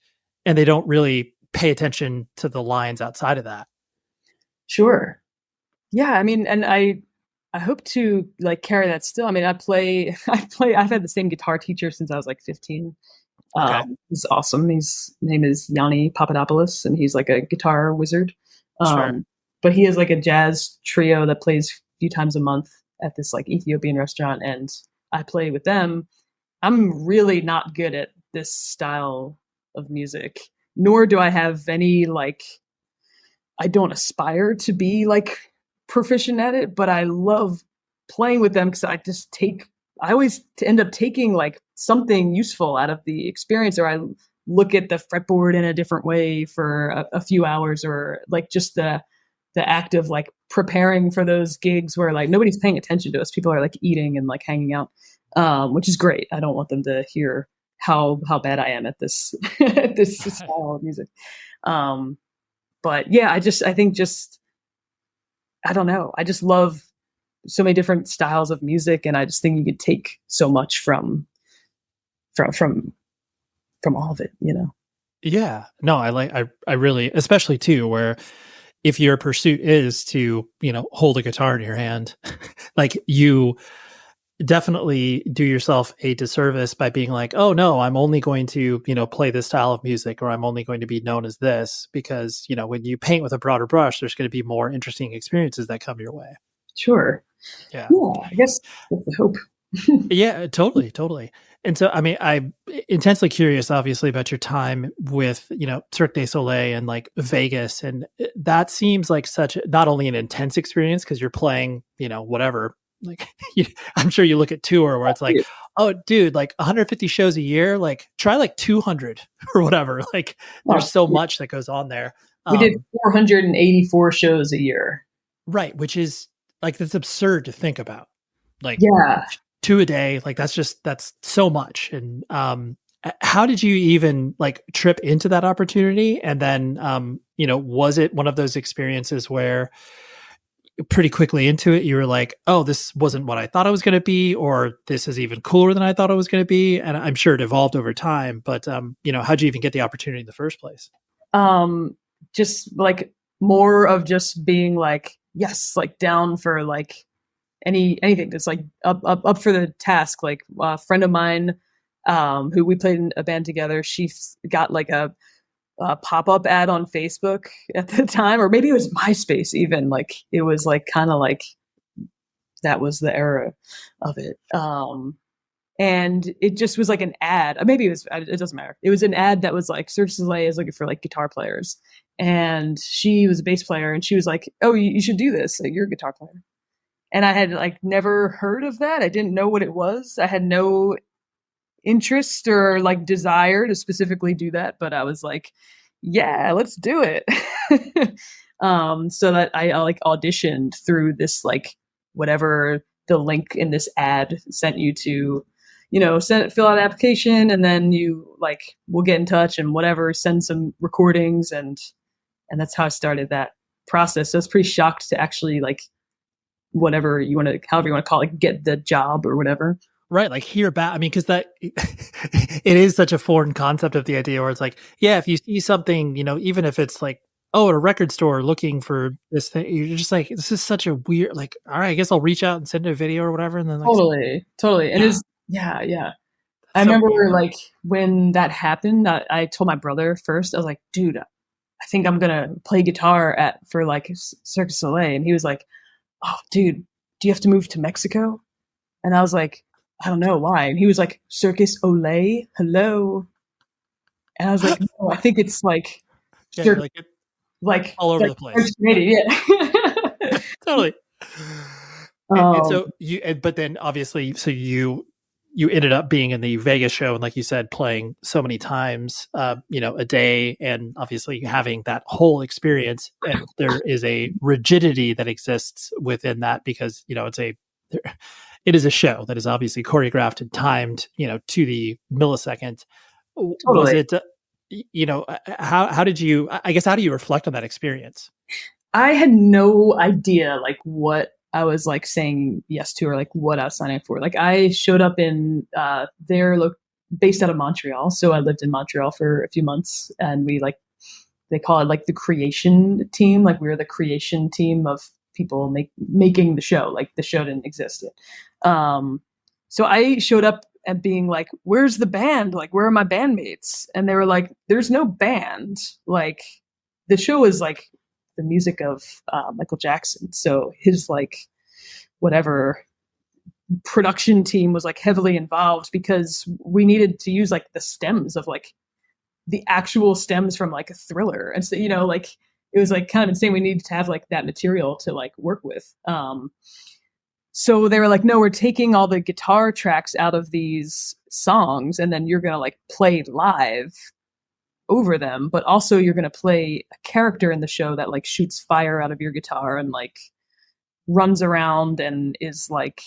And they don't really pay attention to the lines outside of that. Sure. Yeah. I mean, and I hope to like carry that still. I mean, I've had the same guitar teacher since I was like 15. Okay. He's awesome. His name is Yanni Papadopoulos, and he's like a guitar wizard. Sure. But he has like a jazz trio that plays a few times a month at this like Ethiopian restaurant, and I play with them. I'm really not good at this style of music, nor do I have any like, I don't aspire to be like proficient at it, but I love playing with them because I always end up taking like something useful out of the experience, or I look at the fretboard in a different way for a few hours, or like just the act of like preparing for those gigs where like nobody's paying attention to us. People are like eating and like hanging out, which is great. I don't want them to hear how bad I am at this this style of music. But yeah, I don't know. I just love so many different styles of music, and I just think you could take so much from all of it, you know? Yeah, no, I really, especially too, where if your pursuit is to, you know, hold a guitar in your hand, like you definitely do yourself a disservice by being like, oh no, I'm only going to, you know, play this style of music, or I'm only going to be known as this, because, you know, when you paint with a broader brush, there's going to be more interesting experiences that come your way. Sure. Yeah. I guess that's the hope. Yeah, totally. And so, I mean, I'm intensely curious, obviously, about your time with, you know, Cirque du Soleli and like Vegas. And that seems like such not only an intense experience because you're playing, you know, whatever, like I'm sure you look at tour where it's like, oh, dude, like 150 shows a year, like try like 200 or whatever. Like there's so much that goes on there. We did 484 shows a year. Right. Which is like, that's absurd to think about. Like, 2 a day, like that's so much. And how did you even like trip into that opportunity? And then you know, was it one of those experiences where pretty quickly into it you were like, oh, this wasn't what I thought it was going to be, or this is even cooler than I thought it was going to be? And I'm sure it evolved over time, but you know, how'd you even get the opportunity in the first place? Just like more of just being like, yes, like down for like anything that's like up for the task. Like a friend of mine, who we played in a band together, she's got like a pop-up ad on Facebook at the time, or maybe it was MySpace even. Like it was like kind of like that was the era of it. And it just was like an ad. Maybe it doesn't matter. It was an ad that was like Cirque du Soleli is looking for like guitar players. And she was a bass player, and she was like, oh, you should do this. Like, you're a guitar player. And I had like never heard of that. I didn't know what it was. I had no interest or like desire to specifically do that, but I was like, yeah, let's do it. So that I like auditioned through this, like whatever the link in this ad sent you to, you know, fill out an application, and then you like, we'll get in touch and whatever, send some recordings. And that's how I started that process. So I was pretty shocked to actually like, however you want to call it, get the job or whatever. Right. Like hear back. I mean, cause that it is such a foreign concept of the idea where it's like, yeah, if you see something, you know, even if it's like, oh, at a record store looking for this thing, you're just like, this is such a weird, like, all right, I guess I'll reach out and send a video or whatever. And then like, totally. And it's, yeah. I remember like when that happened, I told my brother first, I was like, dude, I think I'm going to play guitar for like Cirque du Soleli. And he was like, oh, dude, do you have to move to Mexico? And I was like, I don't know why. And he was like, Cirque du Soleli, hello. And I was like, no, I think it's like, Yeah, like all over the place. Yeah. Totally. And so but then obviously, so you ended up being in the Vegas show, and like you said, playing so many times, a day, and obviously having that whole experience. And there is a rigidity that exists within that because it is a show that is obviously choreographed and timed, to the millisecond. Totally. Was it? How did you? I guess how do you reflect on that experience? I had no idea like what I was like saying yes to, or like what I was signing up for. Like I showed up in based out of Montreal. So I lived in Montreal for a few months, and we they call it like the creation team. Like we were the creation team of people making the show. Like the show didn't exist yet. So I showed up and being like, where's the band? Like, where are my bandmates? And they were like, there's no band. Like the show is like the music of Michael Jackson. So his like whatever production team was like heavily involved because we needed to use like the stems of like the actual stems from like a Thriller. And so, like it was like kind of insane. We needed to have like that material to like work with. So they were like, no, we're taking all the guitar tracks out of these songs, and then you're going to like play live over them, but also you're going to play a character in the show that like shoots fire out of your guitar and like runs around and is like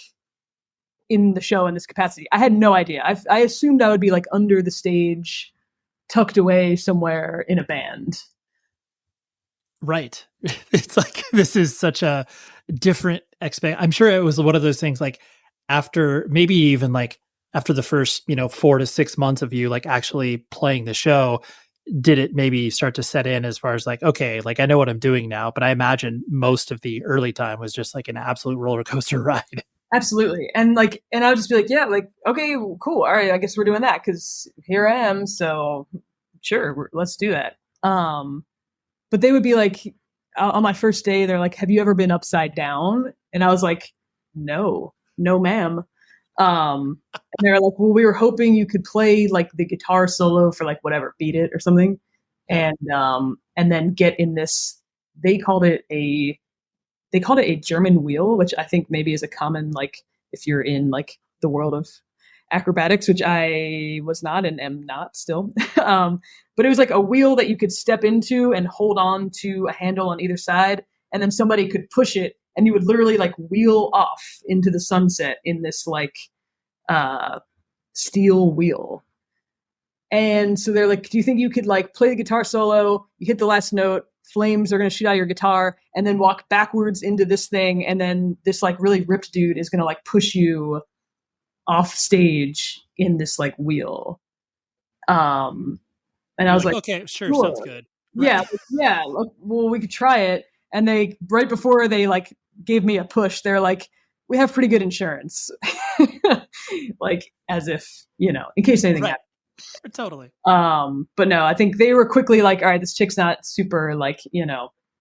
in the show in this capacity. I had no idea. I assumed I would be like under the stage, tucked away somewhere in a band. Right. It's like, this is such a different I'm sure it was one of those things like after maybe even like after the first, 4 to 6 months of you like actually playing the show, did it maybe start to set in as far as like, okay, like I know what I'm doing now, but I imagine most of the early time was just like an absolute roller coaster ride. Absolutely. And I would just be like, yeah, like, okay, cool. All right. I guess we're doing that because here I am. So sure, let's do that. But they would be like, on my first day, they're like, have you ever been upside down? And I was like, no, ma'am. And they're like, well, we were hoping you could play like the guitar solo for like whatever, Beat It or something. And then get in this, they called it a German wheel, which I think maybe is a common, like if you're in like the world of acrobatics, which I was not and am not still. But it was like a wheel that you could step into and hold on to a handle on either side. And then somebody could push it and you would literally like wheel off into the sunset in this like steel wheel. And so they're like, do you think you could like play the guitar solo? You hit the last note, flames are going to shoot out your guitar, and then walk backwards into this thing. And then this like really ripped dude is going to like push you off stage in this like wheel. And I was like, okay, sure. Sounds good. Right. Yeah. Well, we could try it. And they, right before they like gave me a push, they're like, we have pretty good insurance. Like as if, in case anything happened. Totally. But no, I think they were quickly like, all right, this chick's not super like,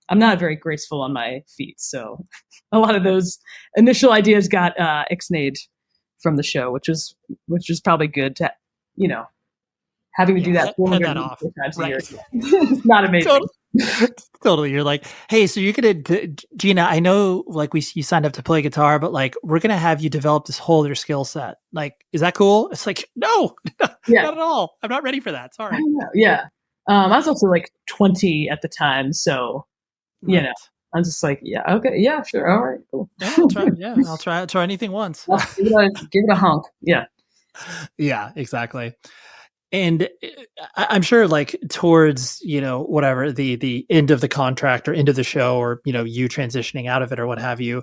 I'm not very graceful on my feet. So a lot of those initial ideas got ixnayed from the show, which was probably good to, having to do that 400 times a year. It's not amazing. Totally. You're like, hey, so you're going to, Gina, I know like you signed up to play guitar, but like, we're going to have you develop this whole other skill set. Like, is that cool? It's like, no, not at all. I'm not ready for that. Sorry. I don't know. Yeah. I was also like 20 at the time. So, I'm just like, yeah, okay. Yeah, sure. All right, cool. I'll try anything once. Give it a honk. Yeah. Yeah, exactly. And I'm sure like towards, whatever the end of the contract or end of the show or, you transitioning out of it or what have you,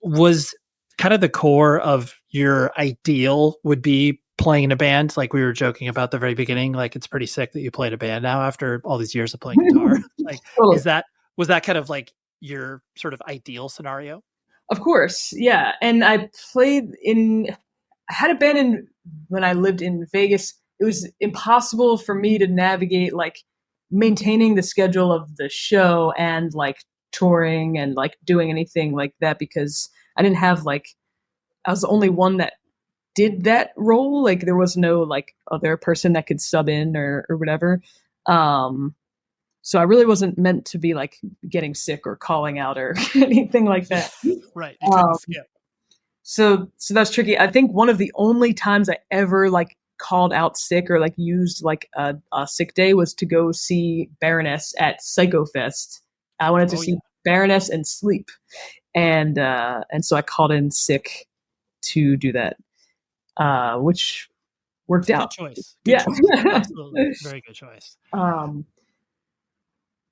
was kind of the core of your ideal would be playing in a band. Like we were joking about the very beginning, like it's pretty sick that you played a band now after all these years of playing guitar. Like, was that kind of like your sort of ideal scenario? Of course. Yeah. And I had a band when I lived in Vegas. It was impossible for me to navigate like maintaining the schedule of the show and like touring and like doing anything like that because I didn't have like, I was the only one that did that role. Like there was no like other person that could sub in or whatever. So I really wasn't meant to be like getting sick or calling out or anything like that. Right. You couldn't skip. So that's tricky. I think one of the only times I ever like called out sick or like used like a sick day was to go see Baroness at Psycho Fest. I wanted to see Baroness and sleep. And so I called in sick to do that, which worked out. Good choice. Good choice. Absolutely. Very good choice.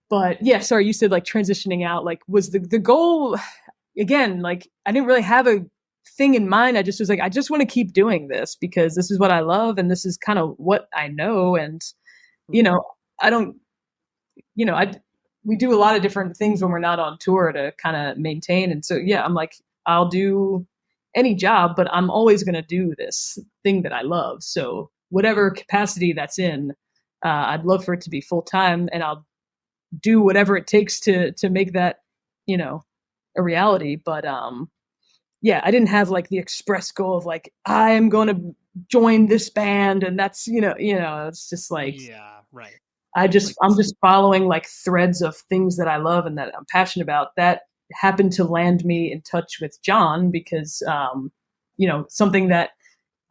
But yeah, sorry, you said like transitioning out, like was the goal again, like I didn't really have a thing in mind. I just was like, I just want to keep doing this because this is what I love. And this is kind of what I know. And, you know, I don't, you know, we do a lot of different things when we're not on tour to kind of maintain. And so, yeah, I'm like, I'll do any job, but I'm always going to do this thing that I love. So whatever capacity that's in, I'd love for it to be full time, and I'll do whatever it takes to make that, you know, a reality. But yeah, I didn't have like the express goal of like, I am going to join this band, and that's, you know, it's just like, yeah, right. I'm just following like threads of things that I love and that I'm passionate about. That happened to land me in touch with John because, you know, something that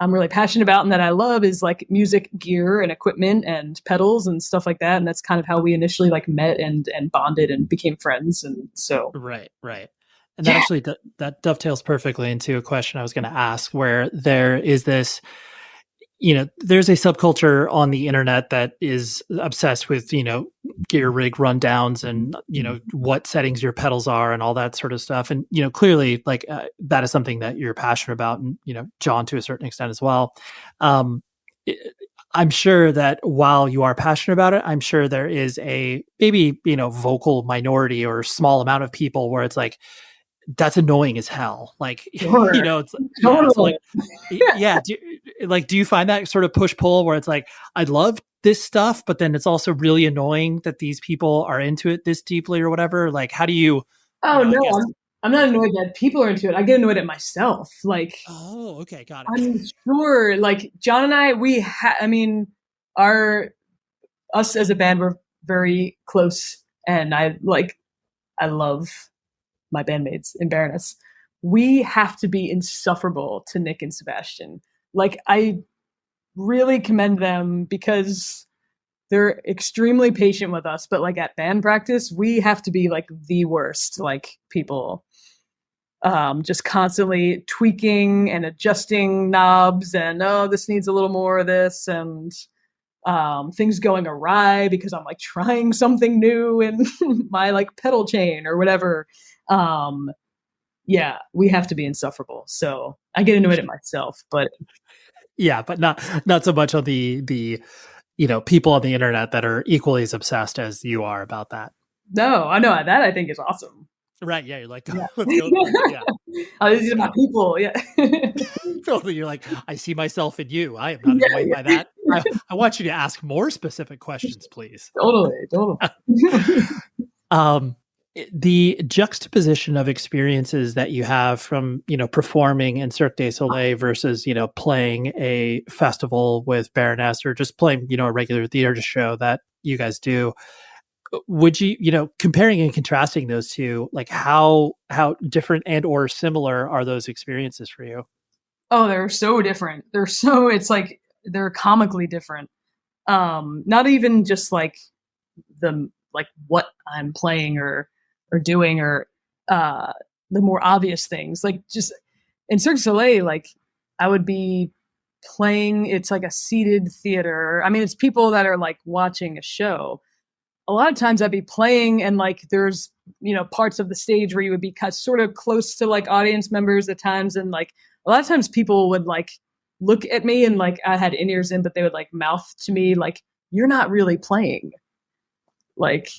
I'm really passionate about and that I love is like music gear and equipment and pedals and stuff like that. And that's kind of how we initially like met and bonded and became friends. And so. Right. And that actually, that dovetails perfectly into a question I was going to ask, where there is this, you know, there's a subculture on the internet that is obsessed with, you know, gear rig rundowns and, you know, what settings your pedals are and all that sort of stuff. And, you know, clearly like that is something that you're passionate about, and, you know, John to a certain extent as well. I'm sure that while you are passionate about it, I'm sure there is a maybe, you know, vocal minority or small amount of people where it's like, that's annoying as hell. Like, Sure. you know, it's like, yeah. Do you find that sort of push pull where it's like, I love this stuff, but then it's also really annoying that these people are into it this deeply or whatever? Like, how do you? Oh, no, I'm not annoyed that people are into it. I get annoyed at myself. Like, oh, okay. Got it. I'm sure like John and I, us as a band, we're very close, and I love my bandmates in Baroness. We have to be insufferable to Nick and Sebastian. Like, I really commend them because they're extremely patient with us, but like at band practice, we have to be like the worst, like people, just constantly tweaking and adjusting knobs and, oh, this needs a little more of this, and things going awry because I'm like trying something new in my like pedal chain or whatever. Yeah, we have to be insufferable. So I get annoyed at myself, but yeah, but not so much on the, you know, people on the internet that are equally as obsessed as you are about that. No, I know that I think is awesome. Right. Yeah. You're like, Yeah. let's go. Yeah. These are my people. Yeah. Totally. You're like, I see myself in you. I am not annoyed by that. I want you to ask more specific questions, please. Totally. The juxtaposition of experiences that you have from, you know, performing in Cirque Du Soleli versus, you know, playing a festival with Baroness or just playing, you know, a regular theater show that you guys do. Would you, you know, comparing and contrasting those two, like how different and or similar are those experiences for you? Oh, they're so different. It's like, they're comically different. Not even just like what I'm playing or doing or the more obvious things. Like just in Cirque Du Soleil, like I would be playing, it's like a seated theater. I mean, it's people that are like watching a show. A lot of times I'd be playing and like there's, you know, parts of the stage where you would be sort of close to like audience members at times. And like a lot of times people would like look at me and like I had in-ears in, but they would like mouth to me like, you're not really playing. Like,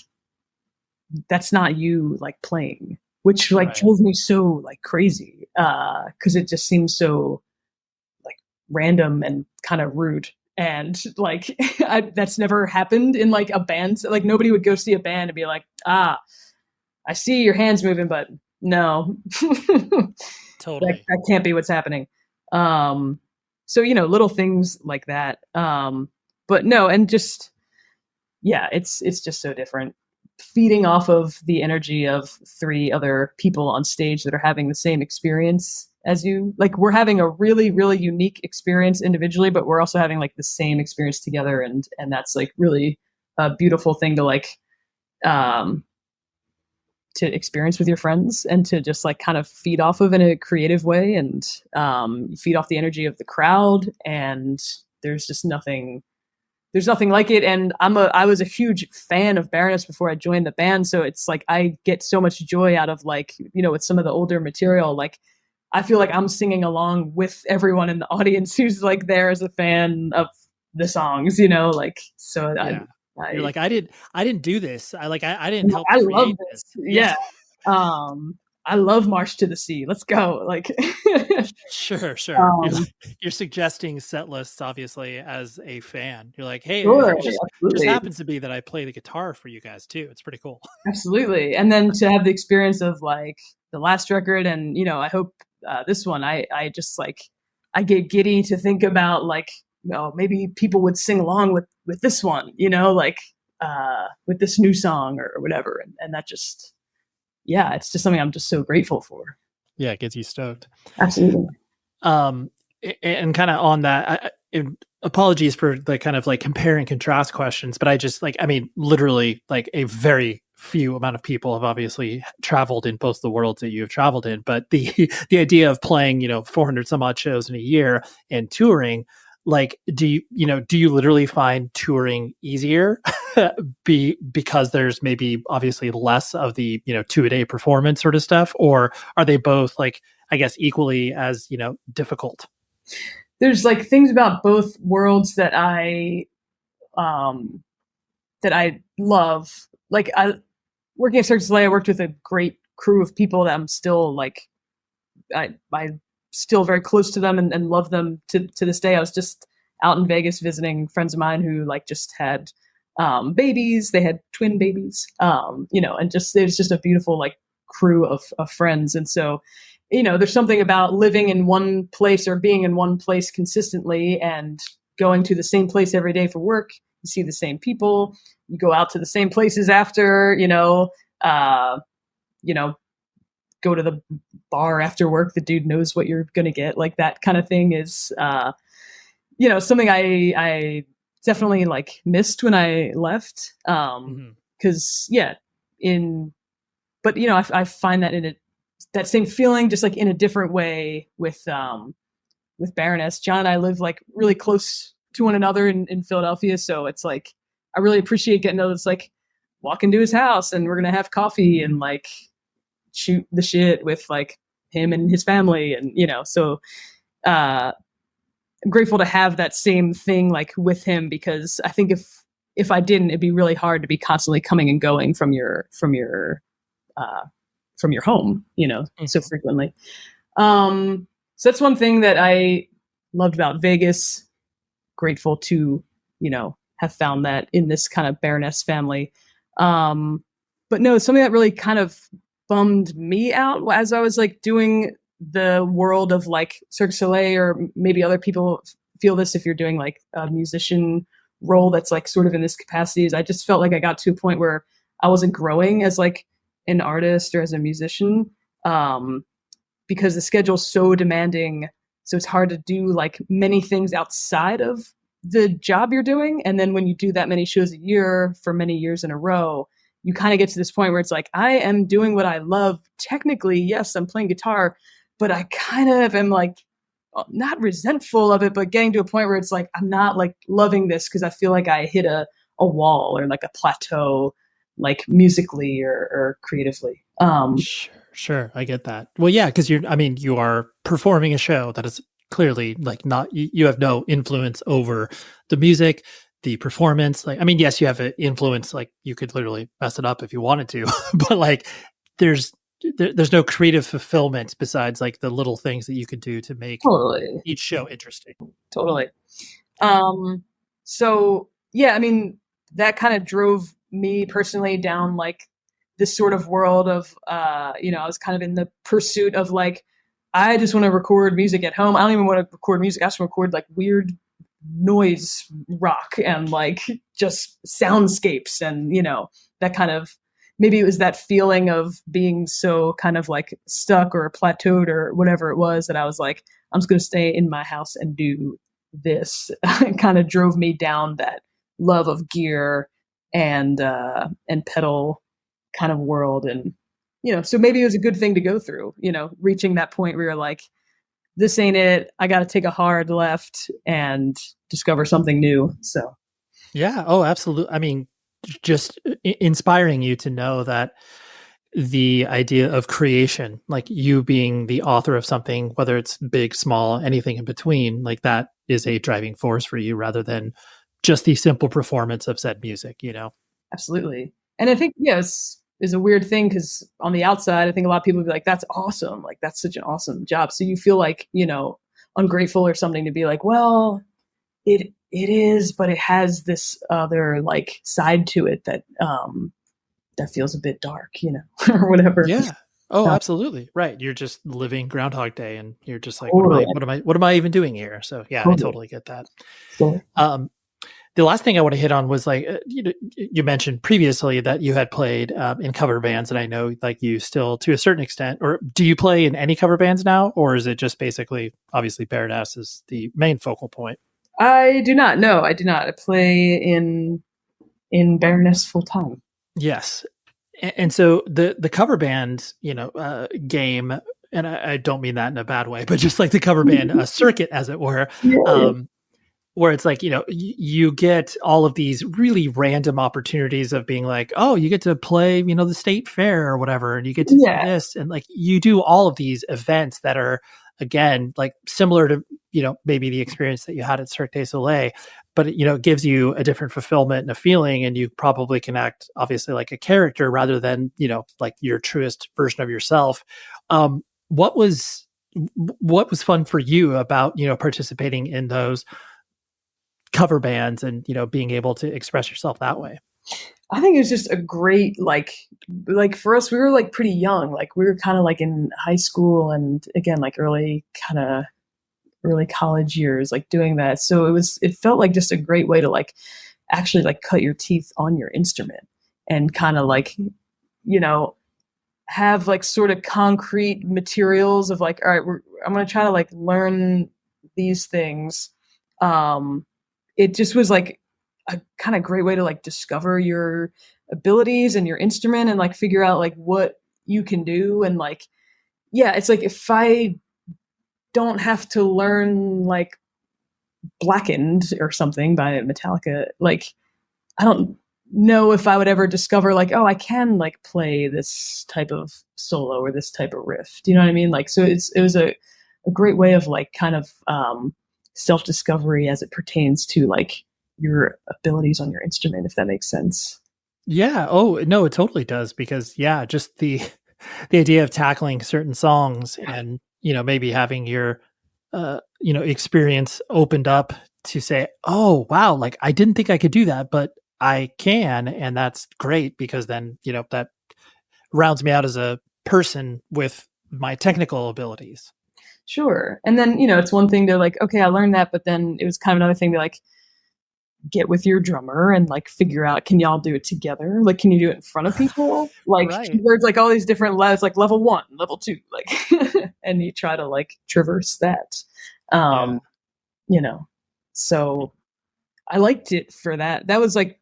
that's not you like playing, which like drove me so like crazy. 'Cause it just seems so like random and kind of rude. And like, that's never happened in like a band. Like nobody would go see a band and be like, I see your hands moving, but no, totally. that can't be what's happening. So, little things like that. But no, and just, yeah, it's just so different. Feeding off of the energy of 3 other people on stage that are having the same experience as you. Like, we're having a really, really unique experience individually, but we're also having like the same experience together. And that's like really a beautiful thing to like, to experience with your friends and to just like kind of feed off of in a creative way, and feed off the energy of the crowd. And there's nothing like it. And I was a huge fan of Baroness before I joined the band. So it's like, I get so much joy out of like, with some of the older material, like I feel like I'm singing along with everyone in the audience who's like there as a fan of the songs, like, so yeah. You're like, I didn't do this. I didn't help. I love create this. Yeah. I love March to the Sea. Let's go. Like, sure. You're suggesting set lists, obviously, as a fan. You're like, hey, sure, it just happens to be that I play the guitar for you guys too. It's pretty cool. Absolutely. And then to have the experience of like the last record, and I hope this one, I just like, I get giddy to think about like, maybe people would sing along with this one, like with this new song or whatever. And that just, yeah, it's just something I'm just so grateful for. Yeah, it gets you stoked. Absolutely. And kind of on that, apologies for the kind of like compare and contrast questions, but I just like, I mean, literally like a very few amount of people have obviously traveled in both the worlds that you have traveled in, but the idea of playing, 400 some odd shows in a year and touring, like, do you literally find touring easier because there's maybe obviously less of the, 2-a-day performance sort of stuff, or are they both like, I guess, equally as, difficult? There's like things about both worlds that I love. Like, working at Cirque du Soleli, I worked with a great crew of people that I'm still like, I still very close to them and love them to this day. I was just out in Vegas visiting friends of mine who like just had babies. They had twin babies, and just, there's just a beautiful like crew of friends. And so, there's something about living in one place or being in one place consistently and going to the same place every day for work. You see the same people, you go out to the same places after, go to the bar after work, the dude knows what you're going to get. Like, that kind of thing is, something I definitely like missed when I left. Cause yeah, I find that that same feeling, just like in a different way with Baroness. John and I live like really close to one another in Philadelphia. So it's like, I really appreciate getting to like walk into his house and we're going to have coffee and like shoot the shit with like him and his family. And, so I'm grateful to have that same thing like with him, because I think if I didn't, it'd be really hard to be constantly coming and going from your home, so frequently. So that's one thing that I loved about Vegas. Grateful to, have found that in this kind of Baroness family. But no, something that really kind of bummed me out as I was like doing the world of like Cirque du Soleil, or maybe other people feel this if you're doing like a musician role that's like sort of in this capacity, is I just felt like I got to a point where I wasn't growing as like an artist or as a musician, because the schedule's so demanding. So it's hard to do like many things outside of the job you're doing. And then when you do that many shows a year for many years in a row, you kind of get to this point where it's like, I am doing what I love. Technically, yes, I'm playing guitar, but I kind of am like not resentful of it, but getting to a point where it's like, I'm not like loving this because I feel like I hit a wall or like a plateau, like musically or creatively. Sure. I get that. Well, yeah, because you are performing a show that is clearly like you have no influence over the music, the performance. Like, I mean, yes, you have an influence, like you could literally mess it up if you wanted to, but like there's no creative fulfillment besides like the little things that you could do to make each show interesting. Totally. So yeah, I mean, that kind of drove me personally down like this sort of world of, I was kind of in the pursuit of like I just want to record music at home. I don't even want to record music. I just want to record like weird noise rock and like just soundscapes and, that kind of, maybe it was that feeling of being so kind of like stuck or plateaued or whatever it was that I was like, I'm just going to stay in my house and do this. It kind of drove me down that love of gear and pedal kind of world. And, so maybe it was a good thing to go through, reaching that point where you're like, this ain't it. I got to take a hard left and discover something new. So. Yeah. Oh, absolutely. I mean, just inspiring you to know that the idea of creation, like you being the author of something, whether it's big, small, anything in between, like that is a driving force for you rather than just the simple performance of said music, Absolutely. And I think, is a weird thing because on the outside, I think a lot of people would be like, that's awesome. Like, that's such an awesome job. So you feel like, ungrateful or something to be like, well, it is, but it has this other like side to it that feels a bit dark, or whatever. Yeah. Oh, absolutely. Right. You're just living Groundhog Day and you're just like, what am I even doing here? So yeah, I totally get that. Sure. The last thing I want to hit on was like, you mentioned previously that you had played in cover bands, and I know like you still, to a certain extent, or do you play in any cover bands now, or is it just basically, obviously, Baroness is the main focal point? I do not. No, I do not. I play in Baroness full time. Yes, and so the cover band, game, and I don't mean that in a bad way, but just like the cover band circuit, as it were. Yeah. Where it's like, you get all of these really random opportunities of being like, oh, you get to play, the state fair or whatever, and you get to do this. And like, you do all of these events that are, again, like similar to, maybe the experience that you had at Cirque Du Soleli, but it gives you a different fulfillment and a feeling, and you probably can act obviously like a character rather than, like your truest version of yourself. What was fun for you about, participating in those cover bands and being able to express yourself that way? I think it was just a great like for us, we were like pretty young, like we were kind of like in high school and again like early college years, like doing that. So it felt like just a great way to like actually like cut your teeth on your instrument and kind of like have like sort of concrete materials of like, all right, I'm going to try to like learn these things. It just was like a kind of great way to like discover your abilities and your instrument and like figure out like what you can do. And like, yeah, it's like if I don't have to learn like Blackened or something by Metallica, like I don't know if I would ever discover like, oh, I can like play this type of solo or this type of riff. Do you know what I mean? Like, so it was a great way of like kind of self-discovery as it pertains to like your abilities on your instrument, if that makes sense. Yeah. Oh no, it totally does, because just the idea of tackling certain songs and maybe having your experience opened up to say, oh wow, like I didn't think I could do that, but I can, and that's great, because then that rounds me out as a person with my technical abilities. Sure. And then, it's one thing to like, okay, I learned that, but then it was kind of another thing to like get with your drummer and like figure out, can y'all do it together? Like, can you do it in front of people? Like there's like all these different levels, like level 1, level 2, like, and you try to like traverse that, so I liked it for that. That was like,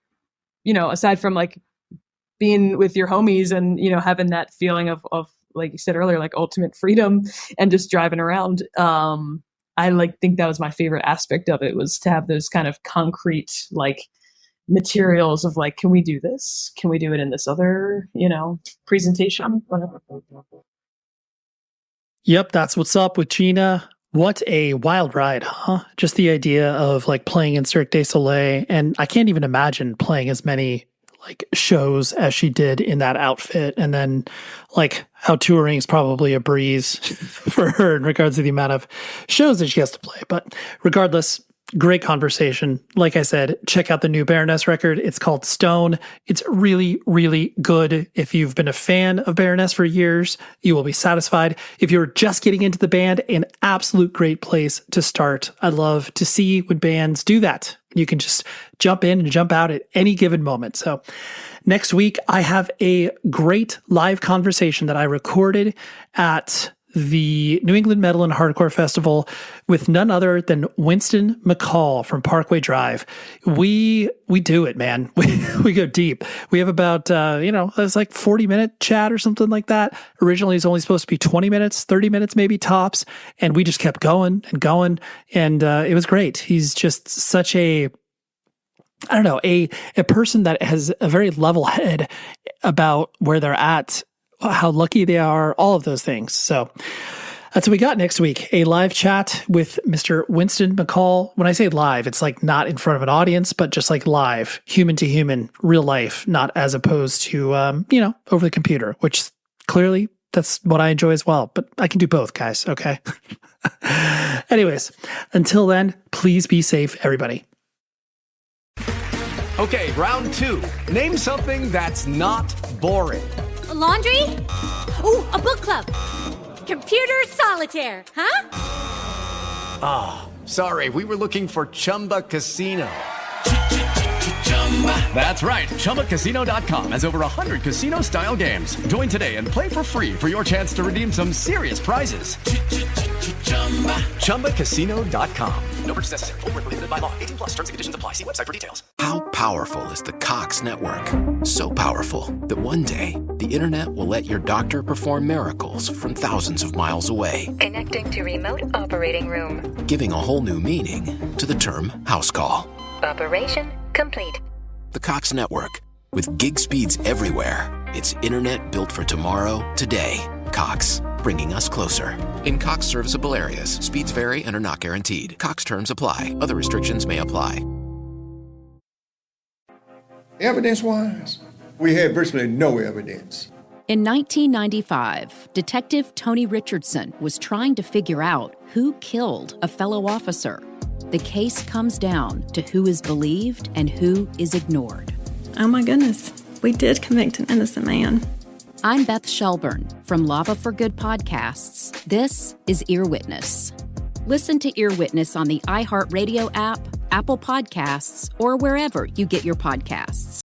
aside from like being with your homies and, having that feeling of like you said earlier, like ultimate freedom and just driving around. I like think that was my favorite aspect of it, was to have those kind of concrete like materials of like, can we do this? Can we do it in this other, presentation? Whatever. Yep, that's what's up with Gina. What a wild ride, huh? Just the idea of like playing in Cirque Du Soleli, and I can't even imagine playing as many like shows as she did in that outfit, and then like how touring is probably a breeze for her in regards to the amount of shows that she has to play. But regardless, Great conversation. Like I said, check out the new Baroness record. It's called Stone. It's really, really good. If you've been a fan of Baroness for years, you will be satisfied. If you're just getting into the band, an absolute great place to start. I love to see when bands do that. You can just jump in and jump out at any given moment. So next week, I have a great live conversation that I recorded at the New England Metal and Hardcore Festival with none other than Winston McCall from Parkway Drive. We do it, man. We go deep. We have about, it's like 40-minute chat or something like that. Originally, it's only supposed to be 20 minutes, 30 minutes maybe tops. And we just kept going and going. And it was great. He's just such a person that has a very level head about where they're at, how lucky they are, all of those things. So that's what we got next week, a live chat with Mr. Winston McCall. When I say live, it's like not in front of an audience, but just like live, human to human, real life, not as opposed to, over the computer, which clearly that's what I enjoy as well. But I can do both, guys, okay? Anyways, until then, please be safe, everybody. Okay, round two. Name something that's not boring. A laundry? Ooh, a book club. Computer solitaire, huh? Ah, sorry, we were looking for Chumba Casino. That's right, ChumbaCasino.com has over 100 casino-style games. Join today and play for free for your chance to redeem some serious prizes. ChumbaCasino.com. No purchase necessary. Void where prohibited by law. 18+ terms and conditions apply. See website for details. How powerful is the Cox network? So powerful that one day the internet will let your doctor perform miracles from thousands of miles away. Connecting to remote operating room. Giving a whole new meaning to the term house call. Operation complete. The Cox network. With gig speeds everywhere. It's internet built for tomorrow, today. Cox, bringing us closer. In Cox serviceable areas, speeds vary and are not guaranteed. Cox terms apply. Other restrictions may apply. Evidence-wise, we had virtually no evidence. In 1995, Detective Tony Richardson was trying to figure out who killed a fellow officer. The case comes down to who is believed and who is ignored. Oh my goodness, we did convict an innocent man. I'm Beth Shelburne from Lava for Good Podcasts. This is Ear Witness. Listen to Ear Witness on the iHeartRadio app, Apple Podcasts, or wherever you get your podcasts.